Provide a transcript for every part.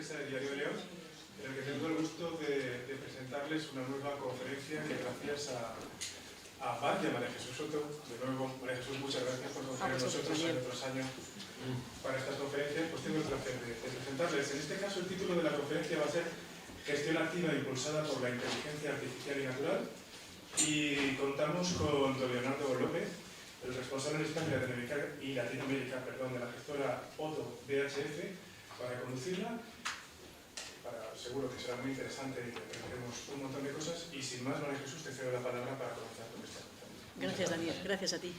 prensa de Diario de León, en el que tengo el gusto de presentarles una nueva conferencia que gracias a Mar y a María Jesús Soto. De nuevo, María Jesús, muchas gracias por confiar en nosotros año tras año para estas conferencias. Pues tengo el placer de presentarles. En este caso, el título de la conferencia va a ser Gestión activa impulsada por la inteligencia artificial y natural. Y contamos con don Leonardo López, el responsable en España y Latinoamérica de la gestora Otto BHF, para conducirla. Seguro que será muy interesante y que aprenderemos un montón de cosas. Y sin más, María Jesús, te cedo la palabra para comenzar con esta conferencia. Gracias, Daniel. Gracias a ti.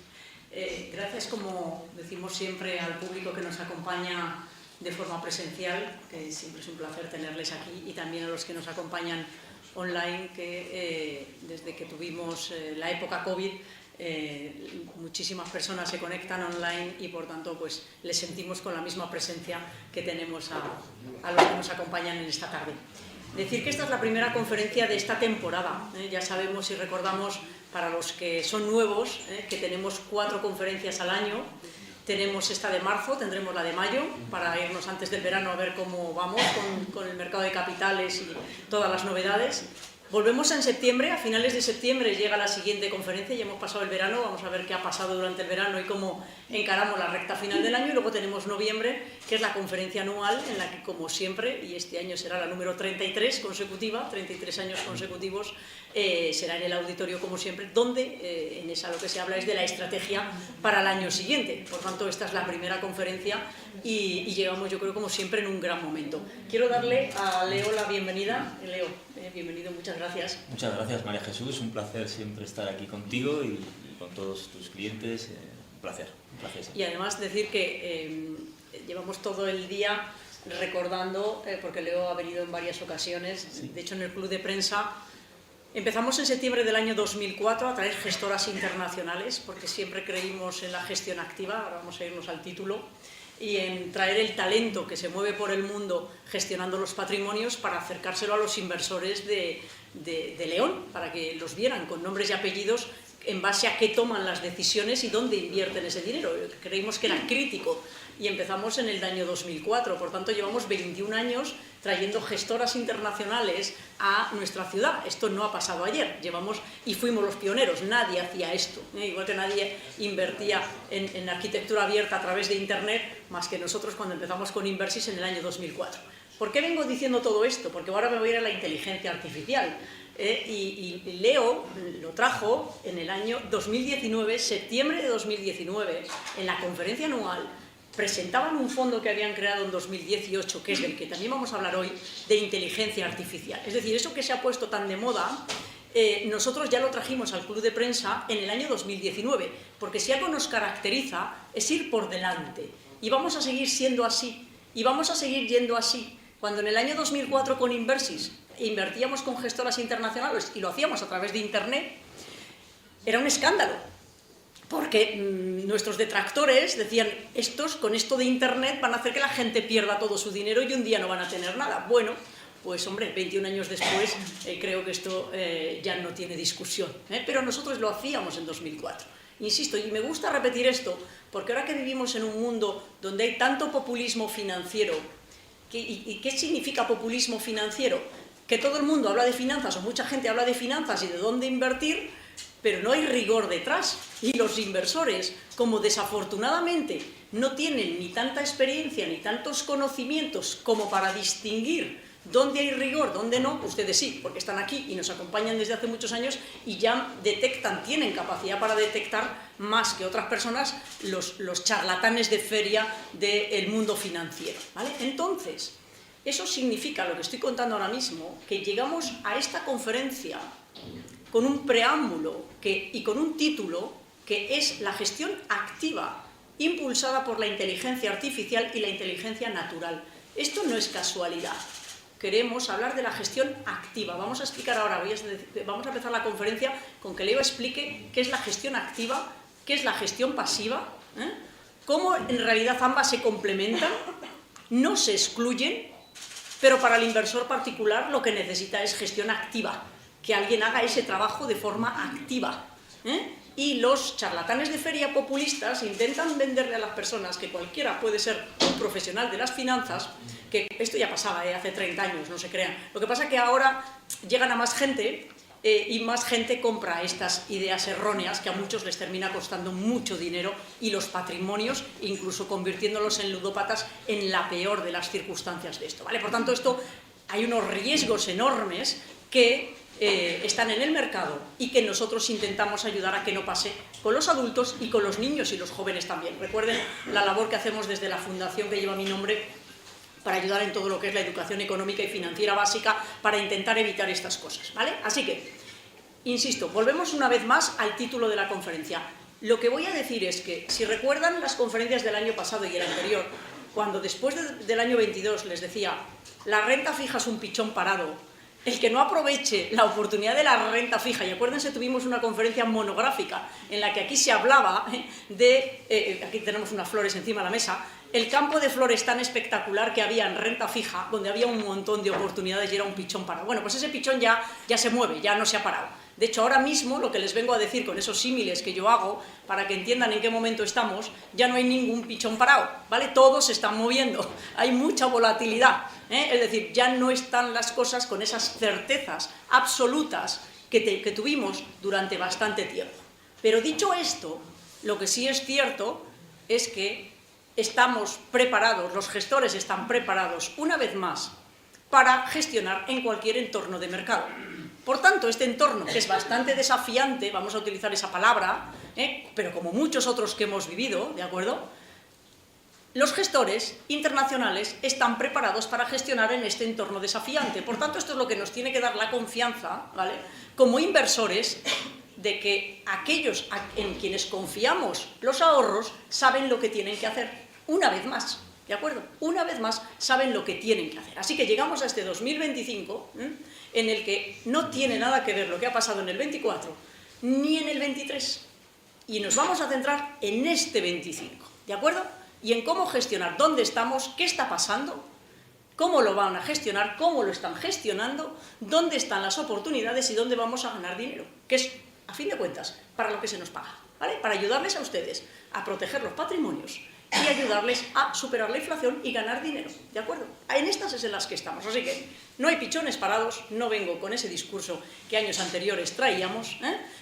Gracias, como decimos siempre, al público que nos acompaña de forma presencial, que siempre es un placer tenerles aquí, y también a los que nos acompañan online, que desde que tuvimos la época COVID, muchísimas personas se conectan online y por tanto pues les sentimos con la misma presencia que tenemos a los que nos acompañan en esta tarde. Decir que esta es la primera conferencia de esta temporada. Ya sabemos y recordamos, para los que son nuevos, que tenemos 4 conferencias al año. Tenemos esta de marzo, tendremos la de mayo, para irnos antes del verano a ver cómo vamos con el mercado de capitales y todas las novedades. Volvemos en septiembre, a finales de septiembre llega la siguiente conferencia, ya hemos pasado el verano, vamos a ver qué ha pasado durante el verano y cómo encaramos la recta final del año. Y luego tenemos noviembre, que es la conferencia anual, en la que, como siempre, y este año será la número 33 consecutiva, 33 años consecutivos, será en el auditorio como siempre, donde en esa lo que se habla es de la estrategia para el año siguiente. Por tanto, esta es la primera conferencia y llegamos, yo creo, como siempre, en un gran momento. Quiero darle a Leo la bienvenida. Leo, bienvenido, muchas gracias. Muchas gracias, María Jesús, un placer siempre estar aquí contigo y con todos tus clientes, un placer sí. Y además decir que llevamos todo el día recordando, porque Leo ha venido en varias ocasiones, sí. De hecho en el club de prensa empezamos en septiembre del año 2004 a traer gestoras internacionales, porque siempre creímos en la gestión activa, ahora vamos a irnos al título, y en traer el talento que se mueve por el mundo gestionando los patrimonios para acercárselo a los inversores de León, para que los vieran con nombres y apellidos en base a qué toman las decisiones y dónde invierten ese dinero. Creímos que era crítico y empezamos en el año 2004, por tanto llevamos 21 años trayendo gestoras internacionales a nuestra ciudad. Esto no ha pasado ayer, y fuimos los pioneros, nadie hacía esto, igual que nadie invertía en arquitectura abierta a través de internet, más que nosotros cuando empezamos con Inversis en el año 2004. ¿Por qué vengo diciendo todo esto? Porque ahora me voy a ir a la inteligencia artificial. Y Leo lo trajo en el año 2019, septiembre de 2019, en la conferencia anual. Presentaban un fondo que habían creado en 2018, que es del que también vamos a hablar hoy, de inteligencia artificial. Es decir, eso que se ha puesto tan de moda, nosotros ya lo trajimos al club de prensa en el año 2019, porque si algo nos caracteriza es ir por delante. Y vamos a seguir siendo así, y vamos a seguir yendo así. Cuando en el año 2004 con Inversis invertíamos con gestoras internacionales y lo hacíamos a través de internet, era un escándalo. Porque nuestros detractores decían, estos con esto de internet van a hacer que la gente pierda todo su dinero y un día no van a tener nada. Bueno, pues hombre, 21 años después creo que esto ya no tiene discusión, pero nosotros lo hacíamos en 2004. Insisto, y me gusta repetir esto, porque ahora que vivimos en un mundo donde hay tanto populismo financiero, ¿y qué significa populismo financiero? Que todo el mundo habla de finanzas, o mucha gente habla de finanzas y de dónde invertir, pero no hay rigor detrás, y los inversores, como desafortunadamente no tienen ni tanta experiencia ni tantos conocimientos como para distinguir dónde hay rigor, dónde no, ustedes sí, porque están aquí y nos acompañan desde hace muchos años y ya detectan, tienen capacidad para detectar más que otras personas los charlatanes de feria del mundo financiero, ¿vale? Entonces, eso significa, lo que estoy contando ahora mismo, que llegamos a esta conferencia con un preámbulo y con un título que es la gestión activa impulsada por la inteligencia artificial y la inteligencia natural. Esto no es casualidad. Queremos hablar de la gestión activa. Vamos a explicar ahora, vamos a empezar la conferencia con que Leo explique qué es la gestión activa, qué es la gestión pasiva, cómo en realidad ambas se complementan, no se excluyen, pero para el inversor particular lo que necesita es gestión activa, que alguien haga ese trabajo de forma activa, y los charlatanes de feria populistas intentan venderle a las personas que cualquiera puede ser un profesional de las finanzas, que esto ya pasaba hace 30 años, no se crean. Lo que pasa es que ahora llegan a más gente y más gente compra estas ideas erróneas que a muchos les termina costando mucho dinero y los patrimonios, incluso convirtiéndolos en ludópatas en la peor de las circunstancias de esto, ¿vale? Por tanto, esto hay unos riesgos enormes que están en el mercado y que nosotros intentamos ayudar a que no pase con los adultos y con los niños y los jóvenes también. Recuerden la labor que hacemos desde la fundación que lleva mi nombre para ayudar en todo lo que es la educación económica y financiera básica para intentar evitar estas cosas, ¿vale? Así que, insisto, volvemos una vez más al título de la conferencia. Lo que voy a decir es que, si recuerdan las conferencias del año pasado y el anterior, cuando después del año 22 les decía la renta fija es un pichón parado, el que no aproveche la oportunidad de la renta fija, y acuérdense, tuvimos una conferencia monográfica en la que aquí se hablaba de, aquí tenemos unas flores encima de la mesa, el campo de flores tan espectacular que había en renta fija, donde había un montón de oportunidades y era un pichón parado. Bueno, pues ese pichón ya se mueve, ya no se ha parado. De hecho, ahora mismo, lo que les vengo a decir con esos símiles que yo hago, para que entiendan en qué momento estamos, ya no hay ningún pichón parado, ¿vale? Todos se están moviendo, hay mucha volatilidad, es decir, ya no están las cosas con esas certezas absolutas que tuvimos durante bastante tiempo. Pero dicho esto, lo que sí es cierto es que estamos preparados, los gestores están preparados, una vez más, para gestionar en cualquier entorno de mercado. Por tanto, este entorno, que es bastante desafiante, vamos a utilizar esa palabra, pero como muchos otros que hemos vivido, ¿de acuerdo? Los gestores internacionales están preparados para gestionar en este entorno desafiante. Por tanto, esto es lo que nos tiene que dar la confianza, ¿vale?, como inversores, de que aquellos en quienes confiamos los ahorros saben lo que tienen que hacer. Una vez más, ¿de acuerdo? Una vez más saben lo que tienen que hacer. Así que llegamos a este 2025, en el que no tiene nada que ver lo que ha pasado en el 24, ni en el 23. Y nos vamos a centrar en este 25, ¿de acuerdo? Y en cómo gestionar, dónde estamos, qué está pasando, cómo lo van a gestionar, cómo lo están gestionando, dónde están las oportunidades y dónde vamos a ganar dinero, que es, a fin de cuentas, para lo que se nos paga, ¿vale? Para ayudarles a ustedes a proteger los patrimonios y ayudarles a superar la inflación y ganar dinero, ¿de acuerdo? En estas es en las que estamos, así que no hay pichones parados, no vengo con ese discurso que años anteriores traíamos,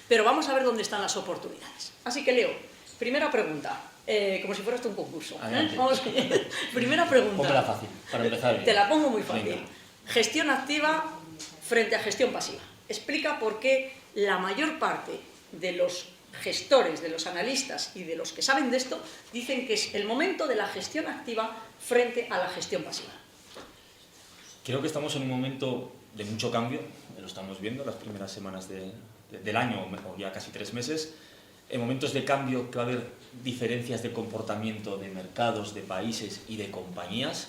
pero vamos a ver dónde están las oportunidades. Así que, Leo, primera pregunta, como si fuera esto un concurso. Vamos, primera pregunta. Póngela fácil, para empezar bien. Te la pongo muy fácil. Venga. Gestión activa frente a gestión pasiva. Explica por qué la mayor parte de los gestores, de los analistas y de los que saben de esto, dicen que es el momento de la gestión activa frente a la gestión pasiva. Creo que estamos en un momento de mucho cambio, lo estamos viendo las primeras semanas del año, o ya casi 3 meses, en momentos de cambio que va a haber diferencias de comportamiento de mercados, de países y de compañías,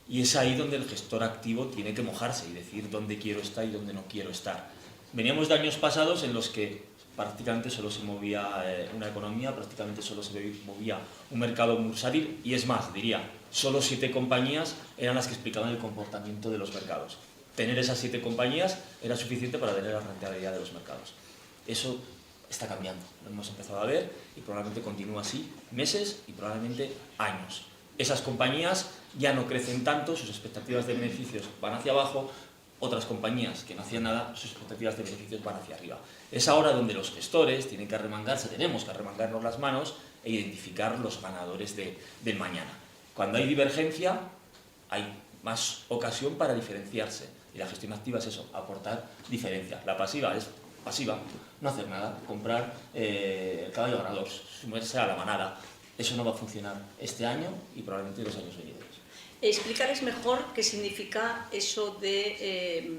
y es ahí donde el gestor activo tiene que mojarse y decir dónde quiero estar y dónde no quiero estar. Veníamos de años pasados en los que prácticamente solo se movía una economía, prácticamente solo se movía un mercado bursátil, y es más, diría, solo 7 compañías eran las que explicaban el comportamiento de los mercados. Tener esas 7 compañías era suficiente para tener la rentabilidad de los mercados. Eso está cambiando, lo hemos empezado a ver y probablemente continúa así meses y probablemente años. Esas compañías ya no crecen tanto, sus expectativas de beneficios van hacia abajo. Otras compañías que no hacían nada, sus expectativas de beneficios van hacia arriba. Es ahora donde los gestores tienen que arremangarse, tenemos que arremangarnos las manos e identificar los ganadores del mañana. Cuando hay divergencia, hay más ocasión para diferenciarse. Y la gestión activa es eso, aportar diferencia. La pasiva es pasiva, no hacer nada, comprar el caballo ganador, sumerse a la manada. Eso no va a funcionar este año y probablemente los años venideros. Explicarles mejor qué significa eso de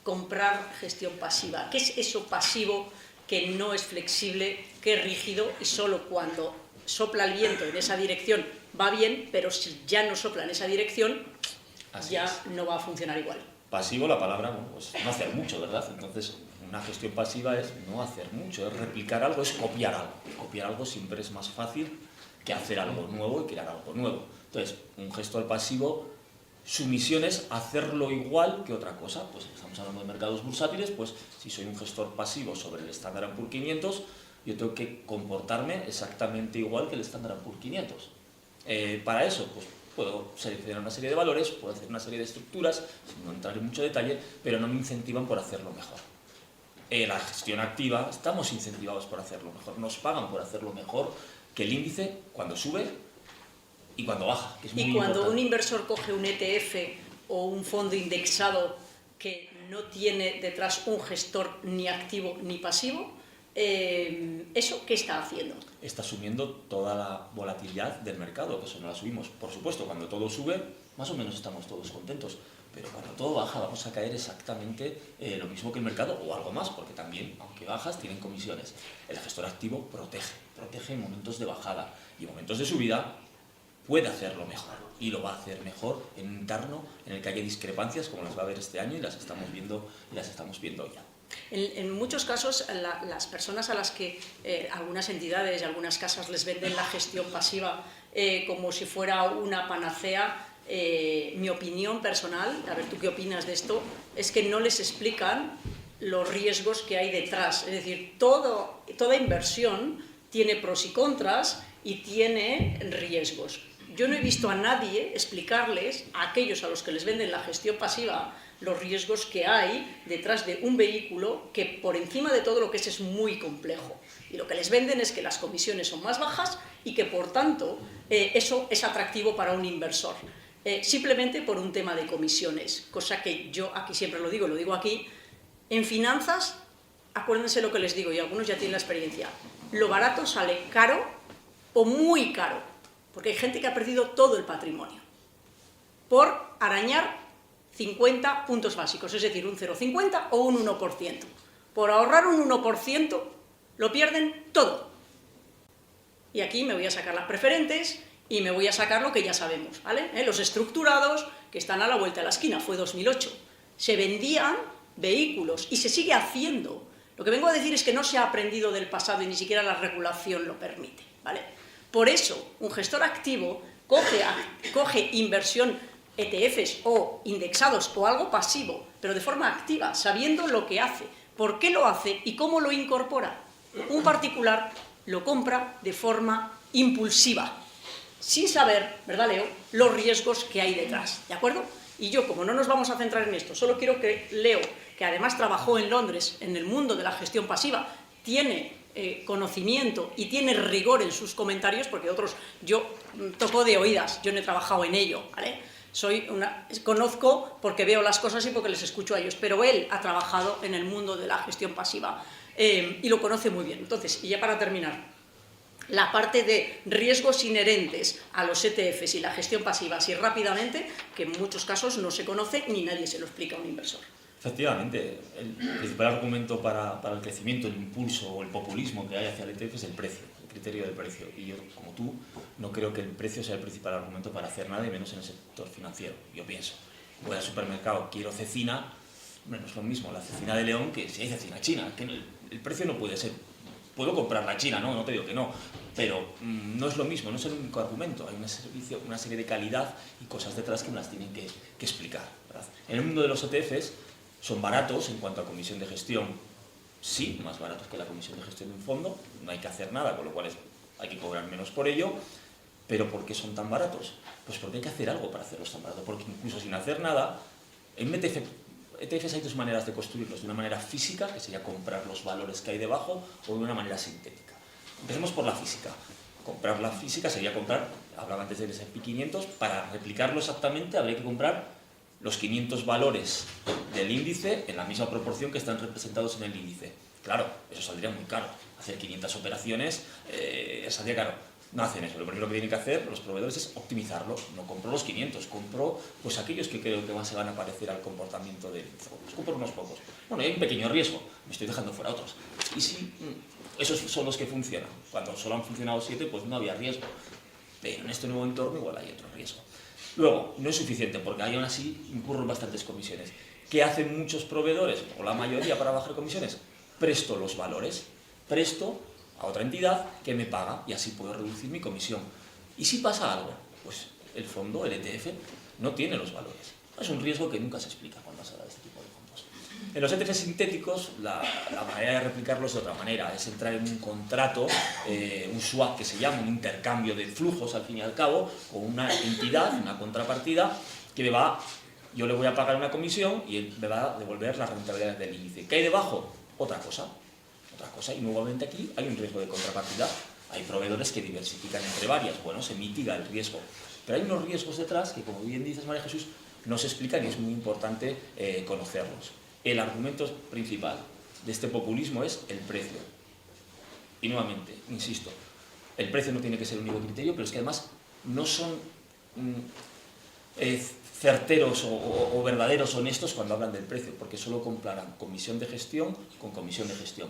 comprar gestión pasiva. ¿Qué es eso pasivo que no es flexible, que es rígido y solo cuando sopla el viento en esa dirección va bien, pero si ya no sopla en esa dirección ya no va a funcionar igual? Pasivo, la palabra, bueno, pues no hacer mucho, ¿verdad? Entonces, una gestión pasiva es no hacer mucho, es replicar algo, es copiar algo. Copiar algo siempre es más fácil que hacer algo nuevo y crear algo nuevo. Entonces, un gestor pasivo, su misión es hacerlo igual que otra cosa. Pues estamos hablando de mercados bursátiles, pues si soy un gestor pasivo sobre el Standard & Poor's 500, yo tengo que comportarme exactamente igual que el Standard & Poor's 500. Para eso, pues puedo seleccionar una serie de valores, puedo hacer una serie de estructuras, sin entrar en mucho detalle, pero no me incentivan por hacerlo mejor. La gestión activa, estamos incentivados por hacerlo mejor, nos pagan por hacerlo mejor que el índice cuando sube y cuando baja, que es muy importante. Y cuando un inversor coge un ETF o un fondo indexado que no tiene detrás un gestor ni activo ni pasivo, ¿eso qué está haciendo? Está asumiendo toda la volatilidad del mercado, que eso no la subimos. Por supuesto, cuando todo sube, más o menos estamos todos contentos, pero cuando todo baja vamos a caer exactamente lo mismo que el mercado o algo más, porque también, aunque bajas, tienen comisiones. El gestor activo protege en momentos de bajada y en momentos de subida puede hacerlo mejor y lo va a hacer mejor en un entorno en el que haya discrepancias como las va a haber este año y las estamos viendo ya. En muchos casos, las personas a las que algunas entidades y algunas casas les venden la gestión pasiva como si fuera una panacea, mi opinión personal, a ver tú qué opinas de esto, es que no les explican los riesgos que hay detrás. Es decir, toda inversión tiene pros y contras y tiene riesgos. Yo no he visto a nadie explicarles, a aquellos a los que les venden la gestión pasiva, los riesgos que hay detrás de un vehículo que por encima de todo lo que es muy complejo. Y lo que les venden es que las comisiones son más bajas y que por tanto eso es atractivo para un inversor. Simplemente por un tema de comisiones, cosa que yo aquí siempre lo digo aquí, en finanzas, acuérdense lo que les digo y algunos ya tienen la experiencia, lo barato sale caro o muy caro, porque hay gente que ha perdido todo el patrimonio por arañar 50 puntos básicos, es decir, un 0,50 o un 1%. Por ahorrar un 1% lo pierden todo. Y aquí me voy a sacar las preferentes y me voy a sacar lo que ya sabemos, ¿vale? Los estructurados que están a la vuelta de la esquina, fue 2008. Se vendían vehículos y se sigue haciendo. Lo que vengo a decir es que no se ha aprendido del pasado y ni siquiera la regulación lo permite, ¿vale? Por eso, un gestor activo coge inversión ETFs o indexados o algo pasivo, pero de forma activa, sabiendo lo que hace, por qué lo hace y cómo lo incorpora. Un particular lo compra de forma impulsiva, sin saber, ¿verdad, Leo?, los riesgos que hay detrás, ¿de acuerdo? Y yo, como no nos vamos a centrar en esto, solo quiero que Leo, que además trabajó en Londres en el mundo de la gestión pasiva, tiene conocimiento y tiene rigor en sus comentarios, porque otros, yo toco de oídas, yo no he trabajado en ello, ¿vale? Conozco porque veo las cosas y porque les escucho a ellos, pero él ha trabajado en el mundo de la gestión pasiva y lo conoce muy bien. Entonces, y ya para terminar, la parte de riesgos inherentes a los ETFs y la gestión pasiva, así rápidamente, que en muchos casos no se conoce ni nadie se lo explica a un inversor. Efectivamente, el principal argumento para el crecimiento, el impulso o el populismo que hay hacia el ETF es el precio, el criterio del precio. Y yo, como tú, no creo que el precio sea el principal argumento para hacer nada, y menos en el sector financiero. Yo pienso, voy al supermercado, quiero cecina, no es lo mismo la cecina de León que si hay cecina china. Que el precio no puede ser. Puedo comprar la china, no te digo que no, pero no es lo mismo, no es el único argumento. Hay una serie de calidad y cosas detrás que me las tienen que explicar, ¿verdad? En el mundo de los ETFs, son baratos en cuanto a comisión de gestión, sí, más baratos que la comisión de gestión de un fondo, no hay que hacer nada, con lo cual hay que cobrar menos por ello, pero ¿por qué son tan baratos? Pues porque hay que hacer algo para hacerlos tan baratos, porque incluso sin hacer nada, en ETFs hay dos maneras de construirlos, de una manera física, que sería comprar los valores que hay debajo, o de una manera sintética. Empecemos por la física. Comprar la física sería comprar, hablaba antes del S&P 500, para replicarlo exactamente habría que comprar los 500 valores del índice en la misma proporción que están representados en el índice. Claro, eso saldría muy caro. Hacer 500 operaciones saldría caro. No hacen eso. Lo primero que tienen que hacer los proveedores es optimizarlo. No compro los 500, compro pues aquellos que creo que más se van a parecer al comportamiento del índice. Pues compro unos pocos. Bueno, hay un pequeño riesgo. Me estoy dejando fuera otros. Y si esos son los que funcionan. Cuando solo han funcionado 7, pues no había riesgo. Pero en este nuevo entorno igual hay otro riesgo. Luego, no es suficiente, porque aún así incurren bastantes comisiones. ¿Qué hacen muchos proveedores, o la mayoría, para bajar comisiones? Presto los valores, presto a otra entidad que me paga y así puedo reducir mi comisión. ¿Y si pasa algo? Pues el fondo, el ETF, no tiene los valores. Es un riesgo que nunca se explica cuando se habla de este tipo de fondos. En los ETFs sintéticos, la manera de replicarlos de otra manera, es entrar en un contrato, un swap que se llama, un intercambio de flujos al fin y al cabo, con una entidad, una contrapartida, que yo le voy a pagar una comisión y él me va a devolver las rentabilidades del índice. ¿Qué hay debajo? Otra cosa, y nuevamente aquí hay un riesgo de contrapartida. Hay proveedores que diversifican entre varias, bueno, se mitiga el riesgo. Pero hay unos riesgos detrás que, como bien dices, María Jesús, no se explican y es muy importante conocerlos. El argumento principal de este populismo es el precio. Y nuevamente, insisto, el precio no tiene que ser el único criterio, pero es que además no son certeros o verdaderos, honestos cuando hablan del precio, porque solo comparan comisión de gestión con comisión de gestión.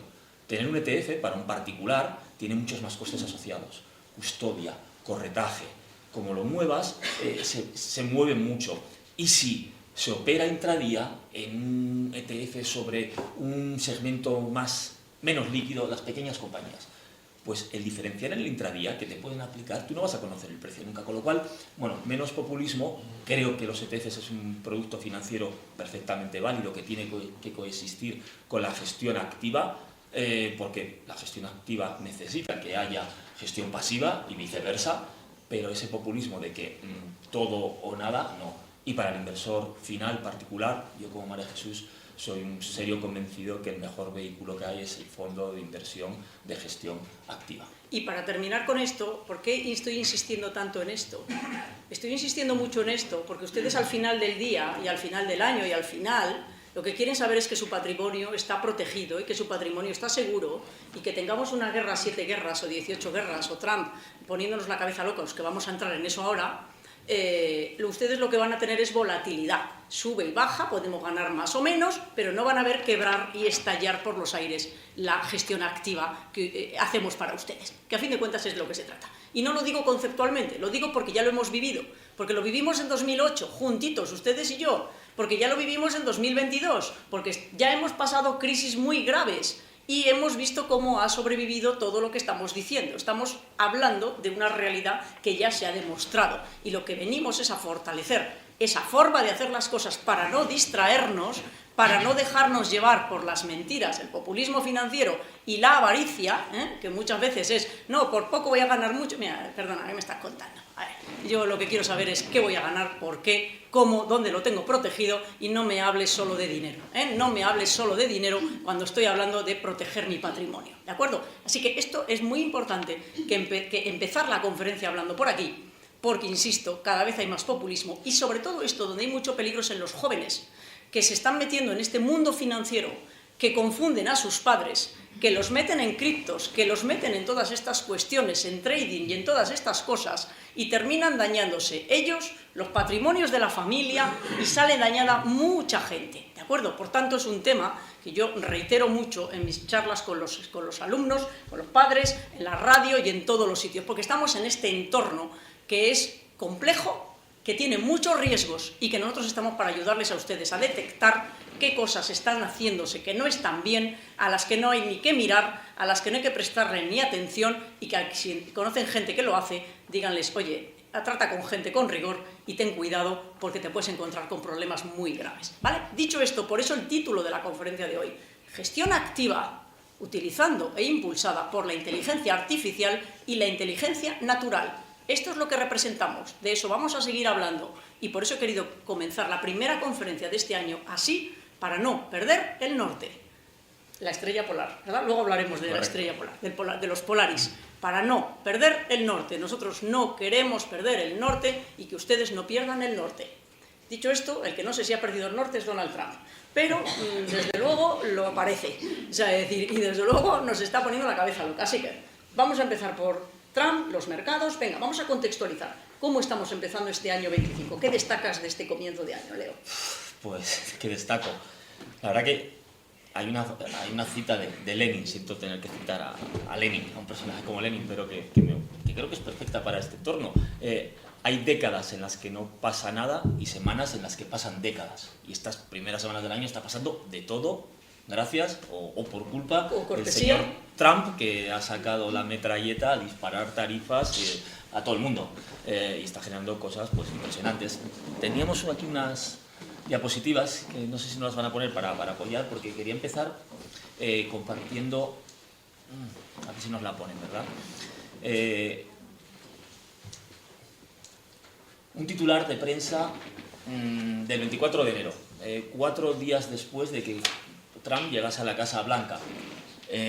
Tener un ETF para un particular tiene muchos más costes asociados. Custodia, corretaje, como lo muevas, se mueve mucho. Y si se opera intradía en un ETF sobre un segmento menos líquido, las pequeñas compañías, pues el diferencial en el intradía que te pueden aplicar, tú no vas a conocer el precio nunca, con lo cual, bueno, menos populismo. Creo que los ETFs es un producto financiero perfectamente válido que tiene que coexistir con la gestión activa, porque la gestión activa necesita que haya gestión pasiva y viceversa, pero ese populismo de que todo o nada, no. Y para el inversor final particular, yo como María Jesús soy un serio convencido que el mejor vehículo que hay es el fondo de inversión de gestión activa. Y para terminar con esto, ¿por qué estoy insistiendo tanto en esto? Estoy insistiendo mucho en esto porque ustedes al final del día y al final del año y al final lo que quieren saber es que su patrimonio está protegido y que su patrimonio está seguro, y que tengamos una guerra, 7 guerras o 18 guerras, o Trump poniéndonos la cabeza locos, que vamos a entrar en eso ahora. Ustedes lo que van a tener es volatilidad, sube y baja, podemos ganar más o menos, pero no van a ver quebrar y estallar por los aires la gestión activa que hacemos para ustedes, que a fin de cuentas es lo que se trata. Y no lo digo conceptualmente, lo digo porque ya lo hemos vivido, porque lo vivimos en 2008, juntitos, ustedes y yo, porque ya lo vivimos en 2022, porque ya hemos pasado crisis muy graves, y hemos visto cómo ha sobrevivido todo lo que estamos diciendo. Estamos hablando de una realidad que ya se ha demostrado, y lo que venimos es a fortalecer esa forma de hacer las cosas para no distraernos, para no dejarnos llevar por las mentiras, el populismo financiero y la avaricia, que muchas veces es, no, por poco voy a ganar mucho. Mira, perdona, ¿qué me estás contando? A ver, yo lo que quiero saber es qué voy a ganar, por qué, cómo, dónde lo tengo protegido, y no me hables solo de dinero, no me hables solo de dinero cuando estoy hablando de proteger mi patrimonio, ¿de acuerdo? Así que esto es muy importante, que empezar la conferencia hablando por aquí, porque, insisto, cada vez hay más populismo, y sobre todo esto, donde hay mucho peligro, es en los jóvenes, que se están metiendo en este mundo financiero, que confunden a sus padres, que los meten en criptos, que los meten en todas estas cuestiones, en trading y en todas estas cosas, y terminan dañándose ellos, los patrimonios de la familia, y sale dañada mucha gente, ¿de acuerdo? Por tanto, es un tema que yo reitero mucho en mis charlas con los alumnos, con los padres, en la radio y en todos los sitios, porque estamos en este entorno que es complejo, que tiene muchos riesgos, y que nosotros estamos para ayudarles a ustedes a detectar qué cosas están haciéndose que no están bien, a las que no hay ni que mirar, a las que no hay que prestarle ni atención, y que si conocen gente que lo hace, díganles, oye, trata con gente con rigor y ten cuidado, porque te puedes encontrar con problemas muy graves, ¿vale? Dicho esto, por eso el título de la conferencia de hoy, gestión activa, utilizando e impulsada por la inteligencia artificial y la inteligencia natural. Esto es lo que representamos, de eso vamos a seguir hablando, y por eso he querido comenzar la primera conferencia de este año así, para no perder el norte. La estrella polar, ¿verdad? Luego hablaremos de la estrella polar, de los Polaris, para no perder el norte. Nosotros no queremos perder el norte y que ustedes no pierdan el norte. Dicho esto, el que no sé si ha perdido el norte es Donald Trump, pero desde luego lo parece, o sea, es decir, y desde luego nos está poniendo la cabeza loca. Así que vamos a empezar por Trump, los mercados. Venga, vamos a contextualizar. ¿Cómo estamos empezando este año 25? ¿Qué destacas de este comienzo de año, Leo? Pues, ¿qué destaco? La verdad que hay una cita de Lenin, siento tener que citar a Lenin, a un personaje como Lenin, pero que creo que es perfecta para este entorno. Hay décadas en las que no pasa nada y semanas en las que pasan décadas. Y estas primeras semanas del año está pasando de todo, gracias o por culpa del señor Trump, que ha sacado la metralleta a disparar tarifas a todo el mundo, y está generando cosas pues impresionantes. Teníamos aquí unas diapositivas, que no sé si nos las van a poner para apoyar, porque quería empezar compartiendo, a ver si nos la ponen, ¿verdad? Un titular de prensa del 24 de enero, 4 días después de que Trump llegase a la Casa Blanca.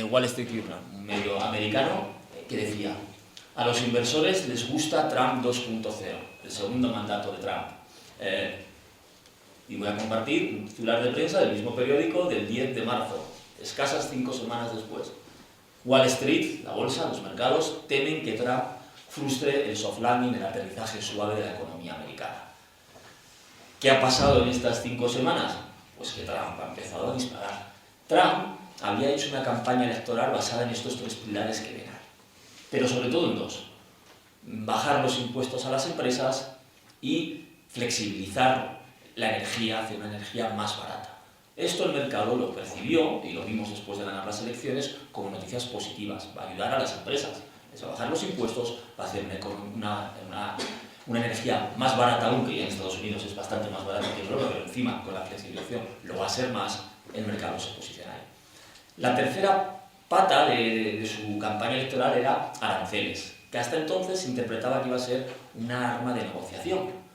Wall Street Journal, un medio americano, que decía: a los inversores les gusta Trump 2.0, el segundo mandato de Trump. Y voy a compartir un titular de prensa del mismo periódico del 10 de marzo, escasas 5 semanas después. Wall Street, la bolsa, los mercados, temen que Trump frustre el soft landing, el aterrizaje suave de la economía americana. ¿Qué ha pasado en estas 5 semanas? Pues que Trump ha empezado a disparar. Trump había hecho una campaña electoral basada en estos 3 pilares que ven ahí, pero sobre todo en 2. Bajar los impuestos a las empresas y flexibilizar la energía hacia una energía más barata. Esto el mercado lo percibió, y lo vimos después de ganar las elecciones, como noticias positivas. Va a ayudar a las empresas. Es a bajar los impuestos, va a hacer una energía más barata aún, que ya en Estados Unidos es bastante más barata que en Europa, pero encima con la flexibilización lo va a ser más, el mercado se posiciona ahí. La tercera pata de su campaña electoral era aranceles, que hasta entonces se interpretaba que iba a ser una arma de negociación.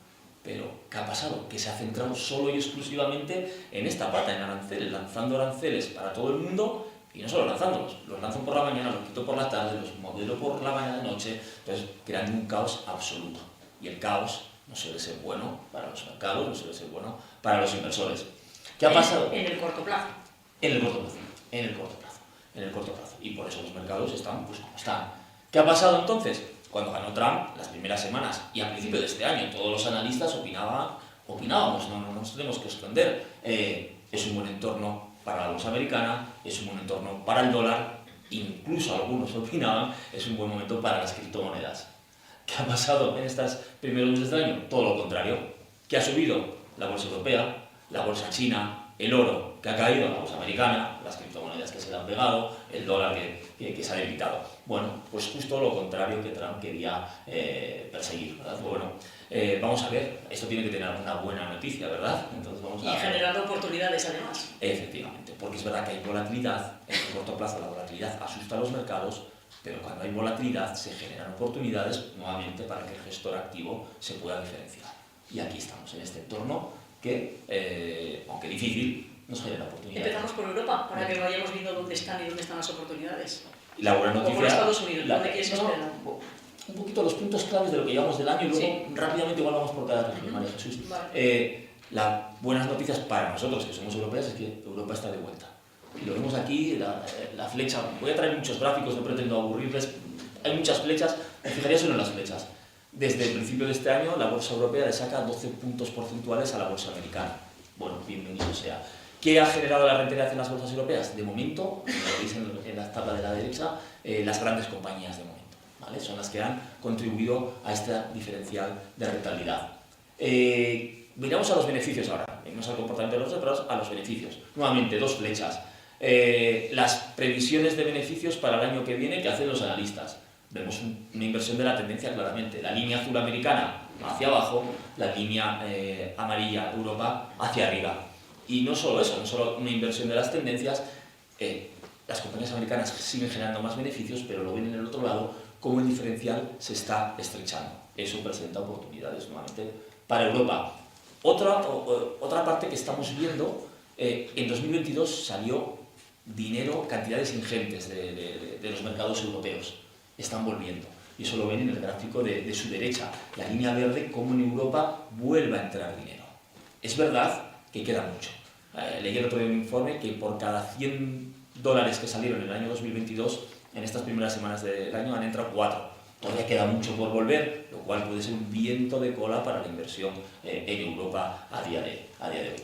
Pero, ¿qué ha pasado? Que se ha centrado solo y exclusivamente en esta pata, en aranceles, lanzando aranceles para todo el mundo, y no solo lanzándolos, los lanzo por la mañana, los quito por la tarde, los modelo por la mañana de noche, entonces creando un caos absoluto. Y el caos no suele ser bueno para los mercados, no suele ser bueno para los inversores. ¿Qué ha pasado? En el corto plazo. En el corto plazo, en el corto plazo, en el corto plazo. Y por eso los mercados están pues como están. ¿Qué ha pasado entonces? Cuando ganó Trump, las primeras semanas y a principio de este año, todos los analistas opinábamos, no nos tenemos que esconder. Es un buen entorno para la bolsa americana, es un buen entorno para el dólar, incluso algunos opinaban, es un buen momento para las criptomonedas. ¿Qué ha pasado en estos primeros meses del año? Todo lo contrario. ¿Qué ha subido? La bolsa europea, la bolsa china, el oro que ha caído, la bolsa americana, las criptomonedas que se le han pegado, el dólar que se ha debilitado. Bueno, pues justo lo contrario que Trump quería perseguir, ¿verdad? Bueno, vamos a ver, esto tiene que tener una buena noticia, ¿verdad? Entonces vamos a... Y generando oportunidades además. Efectivamente, porque es verdad que hay volatilidad, en el corto plazo la volatilidad asusta a los mercados, pero cuando hay volatilidad se generan oportunidades nuevamente para que el gestor activo se pueda diferenciar. Y aquí estamos, en este entorno que, aunque difícil, nos genera oportunidades. Empezamos por Europa, para que vayamos viendo dónde están y dónde están las oportunidades. Y la buena noticia... O por Estados Unidos, ¿dónde quieres esperar? Un poquito los puntos claves de lo que llevamos del año y luego Sí. Rápidamente igual vamos por cada región, María Jesús. Vale. Las buenas noticias para nosotros, que somos europeos, es que Europa está de vuelta. Y lo vemos aquí, la flecha. Voy a traer muchos gráficos, no pretendo aburrirles. Hay muchas flechas, me fijaría solo en las flechas. Desde el principio de este año, la bolsa europea le saca 12 puntos porcentuales a la bolsa americana. Bueno, bienvenido sea. ¿Qué ha generado la rentabilidad en las bolsas europeas? De momento, como veis en la tabla de la derecha, las grandes compañías de momento, ¿vale? Son las que han contribuido a esta diferencial de rentabilidad. Miramos a los beneficios ahora, no al comportamiento de los otros, a los beneficios. Nuevamente, 2 flechas. Las previsiones de beneficios para el año que viene que hacen los analistas. Vemos una inversión de la tendencia claramente. La línea azul americana hacia abajo, la línea amarilla Europa hacia arriba. Y no solo eso, no solo una inversión de las tendencias, las compañías americanas siguen generando más beneficios, pero lo ven en el otro lado, cómo el diferencial se está estrechando. Eso presenta oportunidades nuevamente para Europa. Otra parte que estamos viendo, en 2022 salió dinero, cantidades ingentes de los mercados europeos. Están volviendo. Y eso lo ven en el gráfico de su derecha. La línea verde, cómo en Europa vuelve a entrar dinero. Es verdad que queda mucho. Leí el otro día un informe que por cada $100 que salieron en el año 2022, en estas primeras semanas del año han entrado 4. Todavía queda mucho por volver, lo cual puede ser un viento de cola para la inversión en Europa a día de hoy.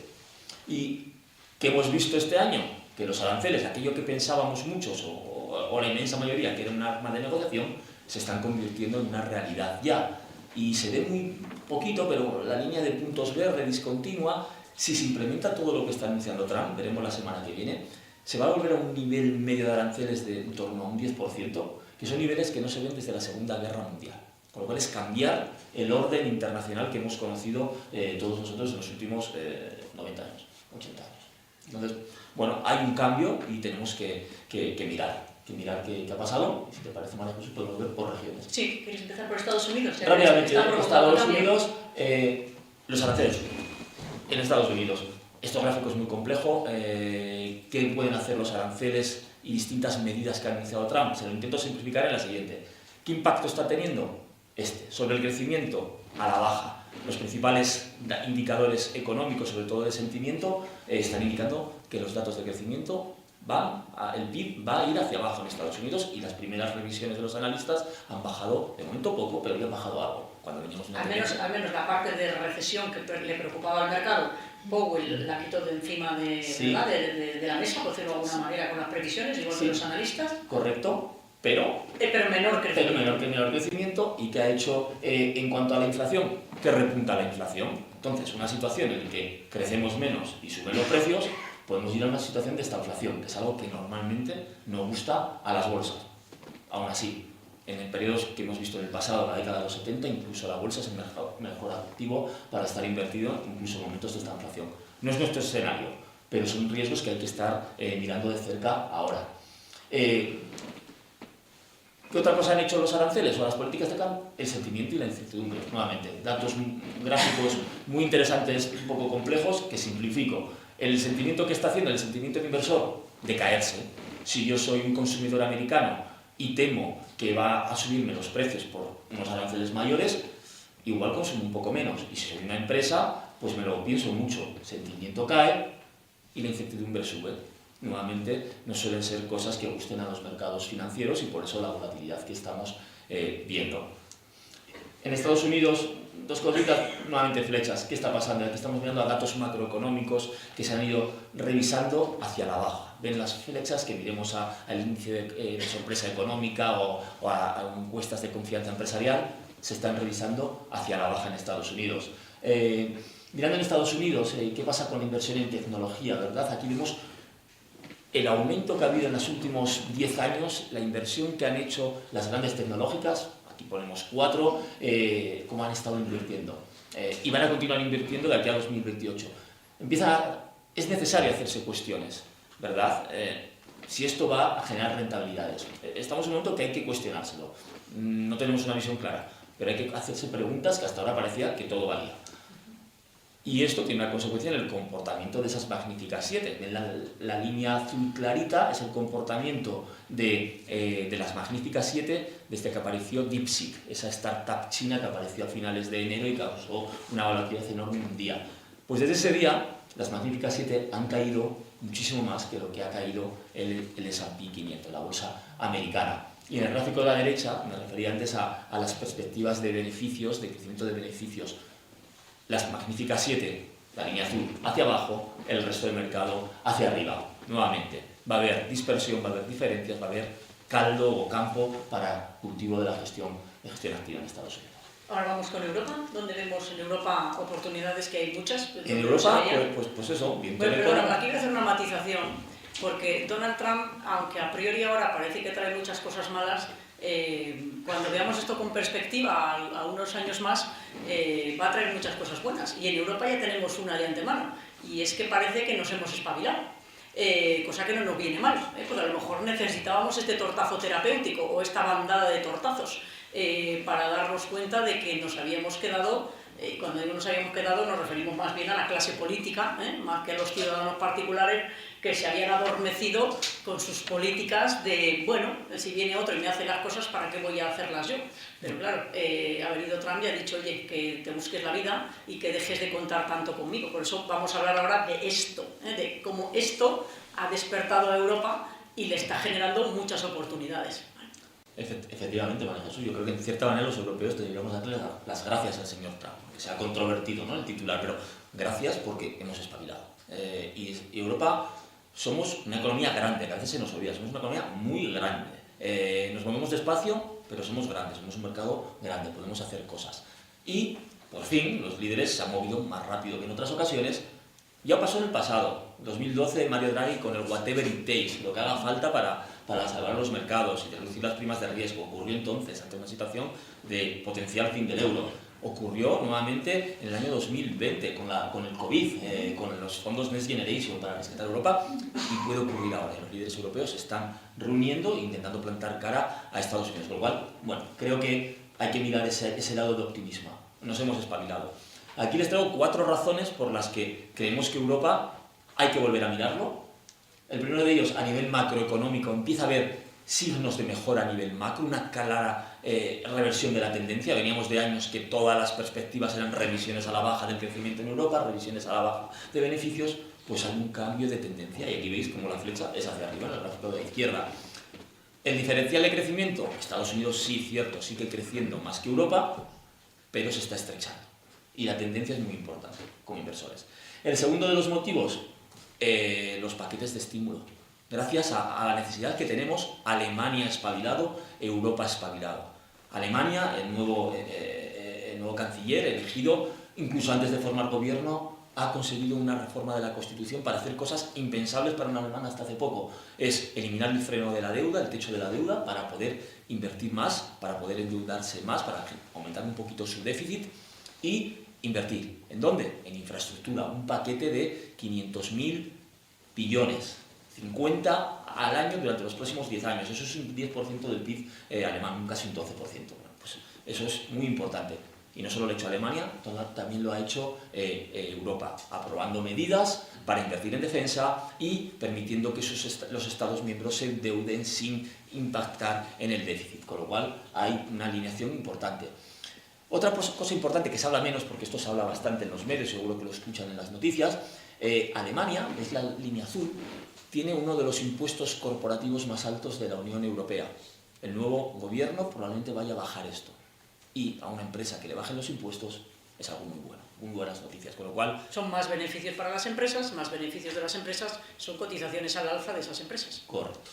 ¿Y qué hemos visto este año? Que los aranceles, aquello que pensábamos muchos o la inmensa mayoría que era un arma de negociación, se están convirtiendo en una realidad ya. Y se ve muy poquito, pero la línea de puntos verde discontinua, si se implementa todo lo que está anunciando Trump, veremos la semana que viene, se va a volver a un nivel medio de aranceles de en torno a un 10%, que son niveles que no se ven desde la Segunda Guerra Mundial. Con lo cual es cambiar el orden internacional que hemos conocido todos nosotros en los últimos 90 años, 80 años. Entonces, bueno, hay un cambio y tenemos que mirar qué ha pasado. Y si te parece, María Jesús, podemos ver por regiones. Sí, ¿quieres empezar por Estados Unidos? Rápidamente, Estados Unidos, los aranceles. En Estados Unidos, este gráfico es muy complejo. ¿Qué pueden hacer los aranceles y distintas medidas que ha anunciado Trump? Se lo intento simplificar en la siguiente. ¿Qué impacto está teniendo? Sobre el crecimiento, a la baja. Los principales indicadores económicos, sobre todo de sentimiento, están indicando que los datos de crecimiento el PIB va a ir hacia abajo en Estados Unidos, y las primeras revisiones de los analistas han bajado, de momento poco, pero ya han bajado algo. Cuando veníamos al menos la parte de recesión que le preocupaba al mercado, Powell la quitó de encima de la mesa, por decirlo de alguna manera, con las previsiones, igual que los analistas. Correcto. Pero menor crecimiento. ¿Y qué ha hecho en cuanto a la inflación? Que repunta la inflación. Entonces, una situación en la que crecemos menos y suben los precios, podemos ir a una situación de estanflación, que es algo que normalmente no gusta a las bolsas. Aún así, en el periodo que hemos visto en el pasado, la década de los 70, incluso la bolsa es el mejor activo para estar invertido, incluso en momentos de estanflación. No es nuestro escenario, pero son riesgos que hay que estar mirando de cerca ahora. ¿Qué otra cosa han hecho los aranceles o las políticas de cambio? El sentimiento y la incertidumbre. Nuevamente, datos gráficos muy interesantes, un poco complejos, que simplifico. El sentimiento que está haciendo el sentimiento del inversor, decaerse. Si yo soy un consumidor americano y temo que va a subirme los precios por unos aranceles mayores, igual consumo un poco menos. Y si soy una empresa, pues me lo pienso mucho. El sentimiento cae y la incertidumbre sube. Nuevamente, no suelen ser cosas que gusten a los mercados financieros, y por eso la volatilidad que estamos viendo. En Estados Unidos, dos cositas, nuevamente flechas. ¿Qué está pasando? Aquí estamos mirando a datos macroeconómicos que se han ido revisando hacia la baja. Ven las flechas que miremos al índice de sorpresa económica o a encuestas de confianza empresarial, se están revisando hacia la baja en Estados Unidos. Mirando en Estados Unidos, ¿qué pasa con la inversión en tecnología? ¿Verdad? Aquí vemos el aumento que ha habido en los últimos 10 años, la inversión que han hecho las grandes tecnológicas, aquí ponemos 4, cómo han estado invirtiendo. Y van a continuar invirtiendo de aquí a 2028. Es necesario hacerse cuestiones, ¿verdad? Si esto va a generar rentabilidades. Estamos en un momento que hay que cuestionárselo. No tenemos una visión clara, pero hay que hacerse preguntas que hasta ahora parecía que todo valía. Y esto tiene una consecuencia en el comportamiento de esas magníficas 7. La línea azul clarita es el comportamiento de las magníficas 7 desde que apareció DeepSeek, esa startup china que apareció a finales de enero y causó una volatilidad enorme en un día. Pues desde ese día, las magníficas 7 han caído muchísimo más que lo que ha caído el S&P 500, la bolsa americana. Y en el gráfico de la derecha, me refería antes a las perspectivas de beneficios, de crecimiento de beneficios. Las magníficas 7, la línea azul, hacia abajo, el resto del mercado hacia arriba. Nuevamente, va a haber dispersión, va a haber diferencias, va a haber caldo o campo para cultivo de la gestión activa en Estados Unidos. Ahora vamos con Europa, donde vemos en Europa oportunidades que hay muchas. En Europa, pues eso, bien. Bueno, pero bueno, aquí voy a hacer una matización, porque Donald Trump, aunque a priori ahora parece que trae muchas cosas malas, cuando veamos esto con perspectiva a unos años más, va a traer muchas cosas buenas. Y en Europa ya tenemos una de antemano, y es que parece que nos hemos espabilado, cosa que no nos viene mal, porque a lo mejor necesitábamos este tortazo terapéutico o esta bandada de tortazos para darnos cuenta de que nos habíamos quedado. Cuando digo nos habíamos quedado, nos referimos más bien a la clase política, más que a los ciudadanos particulares que se habían adormecido con sus políticas de, bueno, si viene otro y me hace las cosas, ¿para qué voy a hacerlas yo? Pero claro, ha venido Trump y ha dicho, oye, que te busques la vida y que dejes de contar tanto conmigo. Por eso vamos a hablar ahora de esto, de cómo esto ha despertado a Europa y le está generando muchas oportunidades. Efectivamente, María Jesús, yo creo que en cierta manera los europeos deberíamos darle las gracias al señor Trump, que se ha controvertido, ¿no?, el titular, pero gracias porque hemos espabilado. Y Europa somos una economía grande, que a veces se nos olvida, somos una economía muy grande. Nos movemos despacio, pero somos grandes, somos un mercado grande, podemos hacer cosas. Y, por fin, los líderes se han movido más rápido que en otras ocasiones. Ya pasó en el pasado, 2012, Mario Draghi con el whatever it takes, lo que haga falta para salvar los mercados y reducir las primas de riesgo. Ocurrió entonces ante una situación de potencial fin del euro. Ocurrió nuevamente en el año 2020 con el COVID, con los fondos Next Generation para rescatar Europa, y puede ocurrir ahora. Los líderes europeos se están reuniendo e intentando plantar cara a Estados Unidos. Con lo cual, bueno, creo que hay que mirar ese lado de optimismo. Nos hemos espabilado. Aquí les traigo 4 razones por las que creemos que Europa hay que volver a mirarlo. El primero de ellos, a nivel macroeconómico, empieza a haber signos de mejora a nivel macro, una clara reversión de la tendencia. Veníamos de años que todas las perspectivas eran revisiones a la baja del crecimiento en Europa, revisiones a la baja de beneficios, pues hay un cambio de tendencia, y aquí veis como la flecha es hacia arriba, en el gráfico de la izquierda. El diferencial de crecimiento, Estados Unidos sí, cierto, sigue creciendo más que Europa, pero se está estrechando, y la tendencia es muy importante como inversores. El segundo de los motivos, los paquetes de estímulo. Gracias a la necesidad que tenemos, Alemania espabilado, Europa espabilado. Alemania, el nuevo canciller elegido, incluso antes de formar gobierno, ha conseguido una reforma de la Constitución para hacer cosas impensables para un alemán hasta hace poco. Es eliminar el freno de la deuda, el techo de la deuda, para poder invertir más, para poder endeudarse más, para aumentar un poquito su déficit y invertir. ¿En dónde? En infraestructura. Un paquete de 500.000 billones. 50 al año durante los próximos 10 años. Eso es un 10% del PIB alemán, casi un 12%. Bueno, pues eso es muy importante. Y no solo lo ha hecho Alemania, también lo ha hecho Europa, aprobando medidas para invertir en defensa y permitiendo que los Estados miembros se endeuden sin impactar en el déficit, con lo cual hay una alineación importante. Otra cosa importante que se habla menos, porque esto se habla bastante en los medios, seguro que lo escuchan en las noticias, Alemania, es la línea azul, tiene uno de los impuestos corporativos más altos de la Unión Europea. El nuevo gobierno probablemente vaya a bajar esto. Y a una empresa que le bajen los impuestos es algo muy bueno, muy buenas noticias. Con lo cual, son más beneficios para las empresas, más beneficios de las empresas, son cotizaciones al alza de esas empresas. Correcto.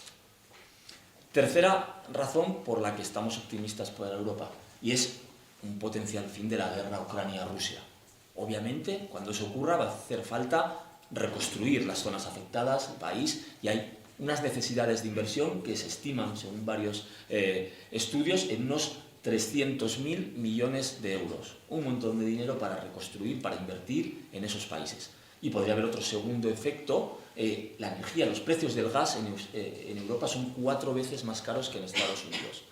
Tercera razón por la que estamos optimistas para Europa, y es un potencial fin de la guerra Ucrania-Rusia. Obviamente, cuando eso ocurra, va a hacer falta reconstruir las zonas afectadas, el país, y hay unas necesidades de inversión que se estiman, según varios estudios, en unos 300.000 millones de euros. Un montón de dinero para reconstruir, para invertir en esos países. Y podría haber otro segundo efecto. La energía, los precios del gas en Europa son 4 veces más caros que en Estados Unidos.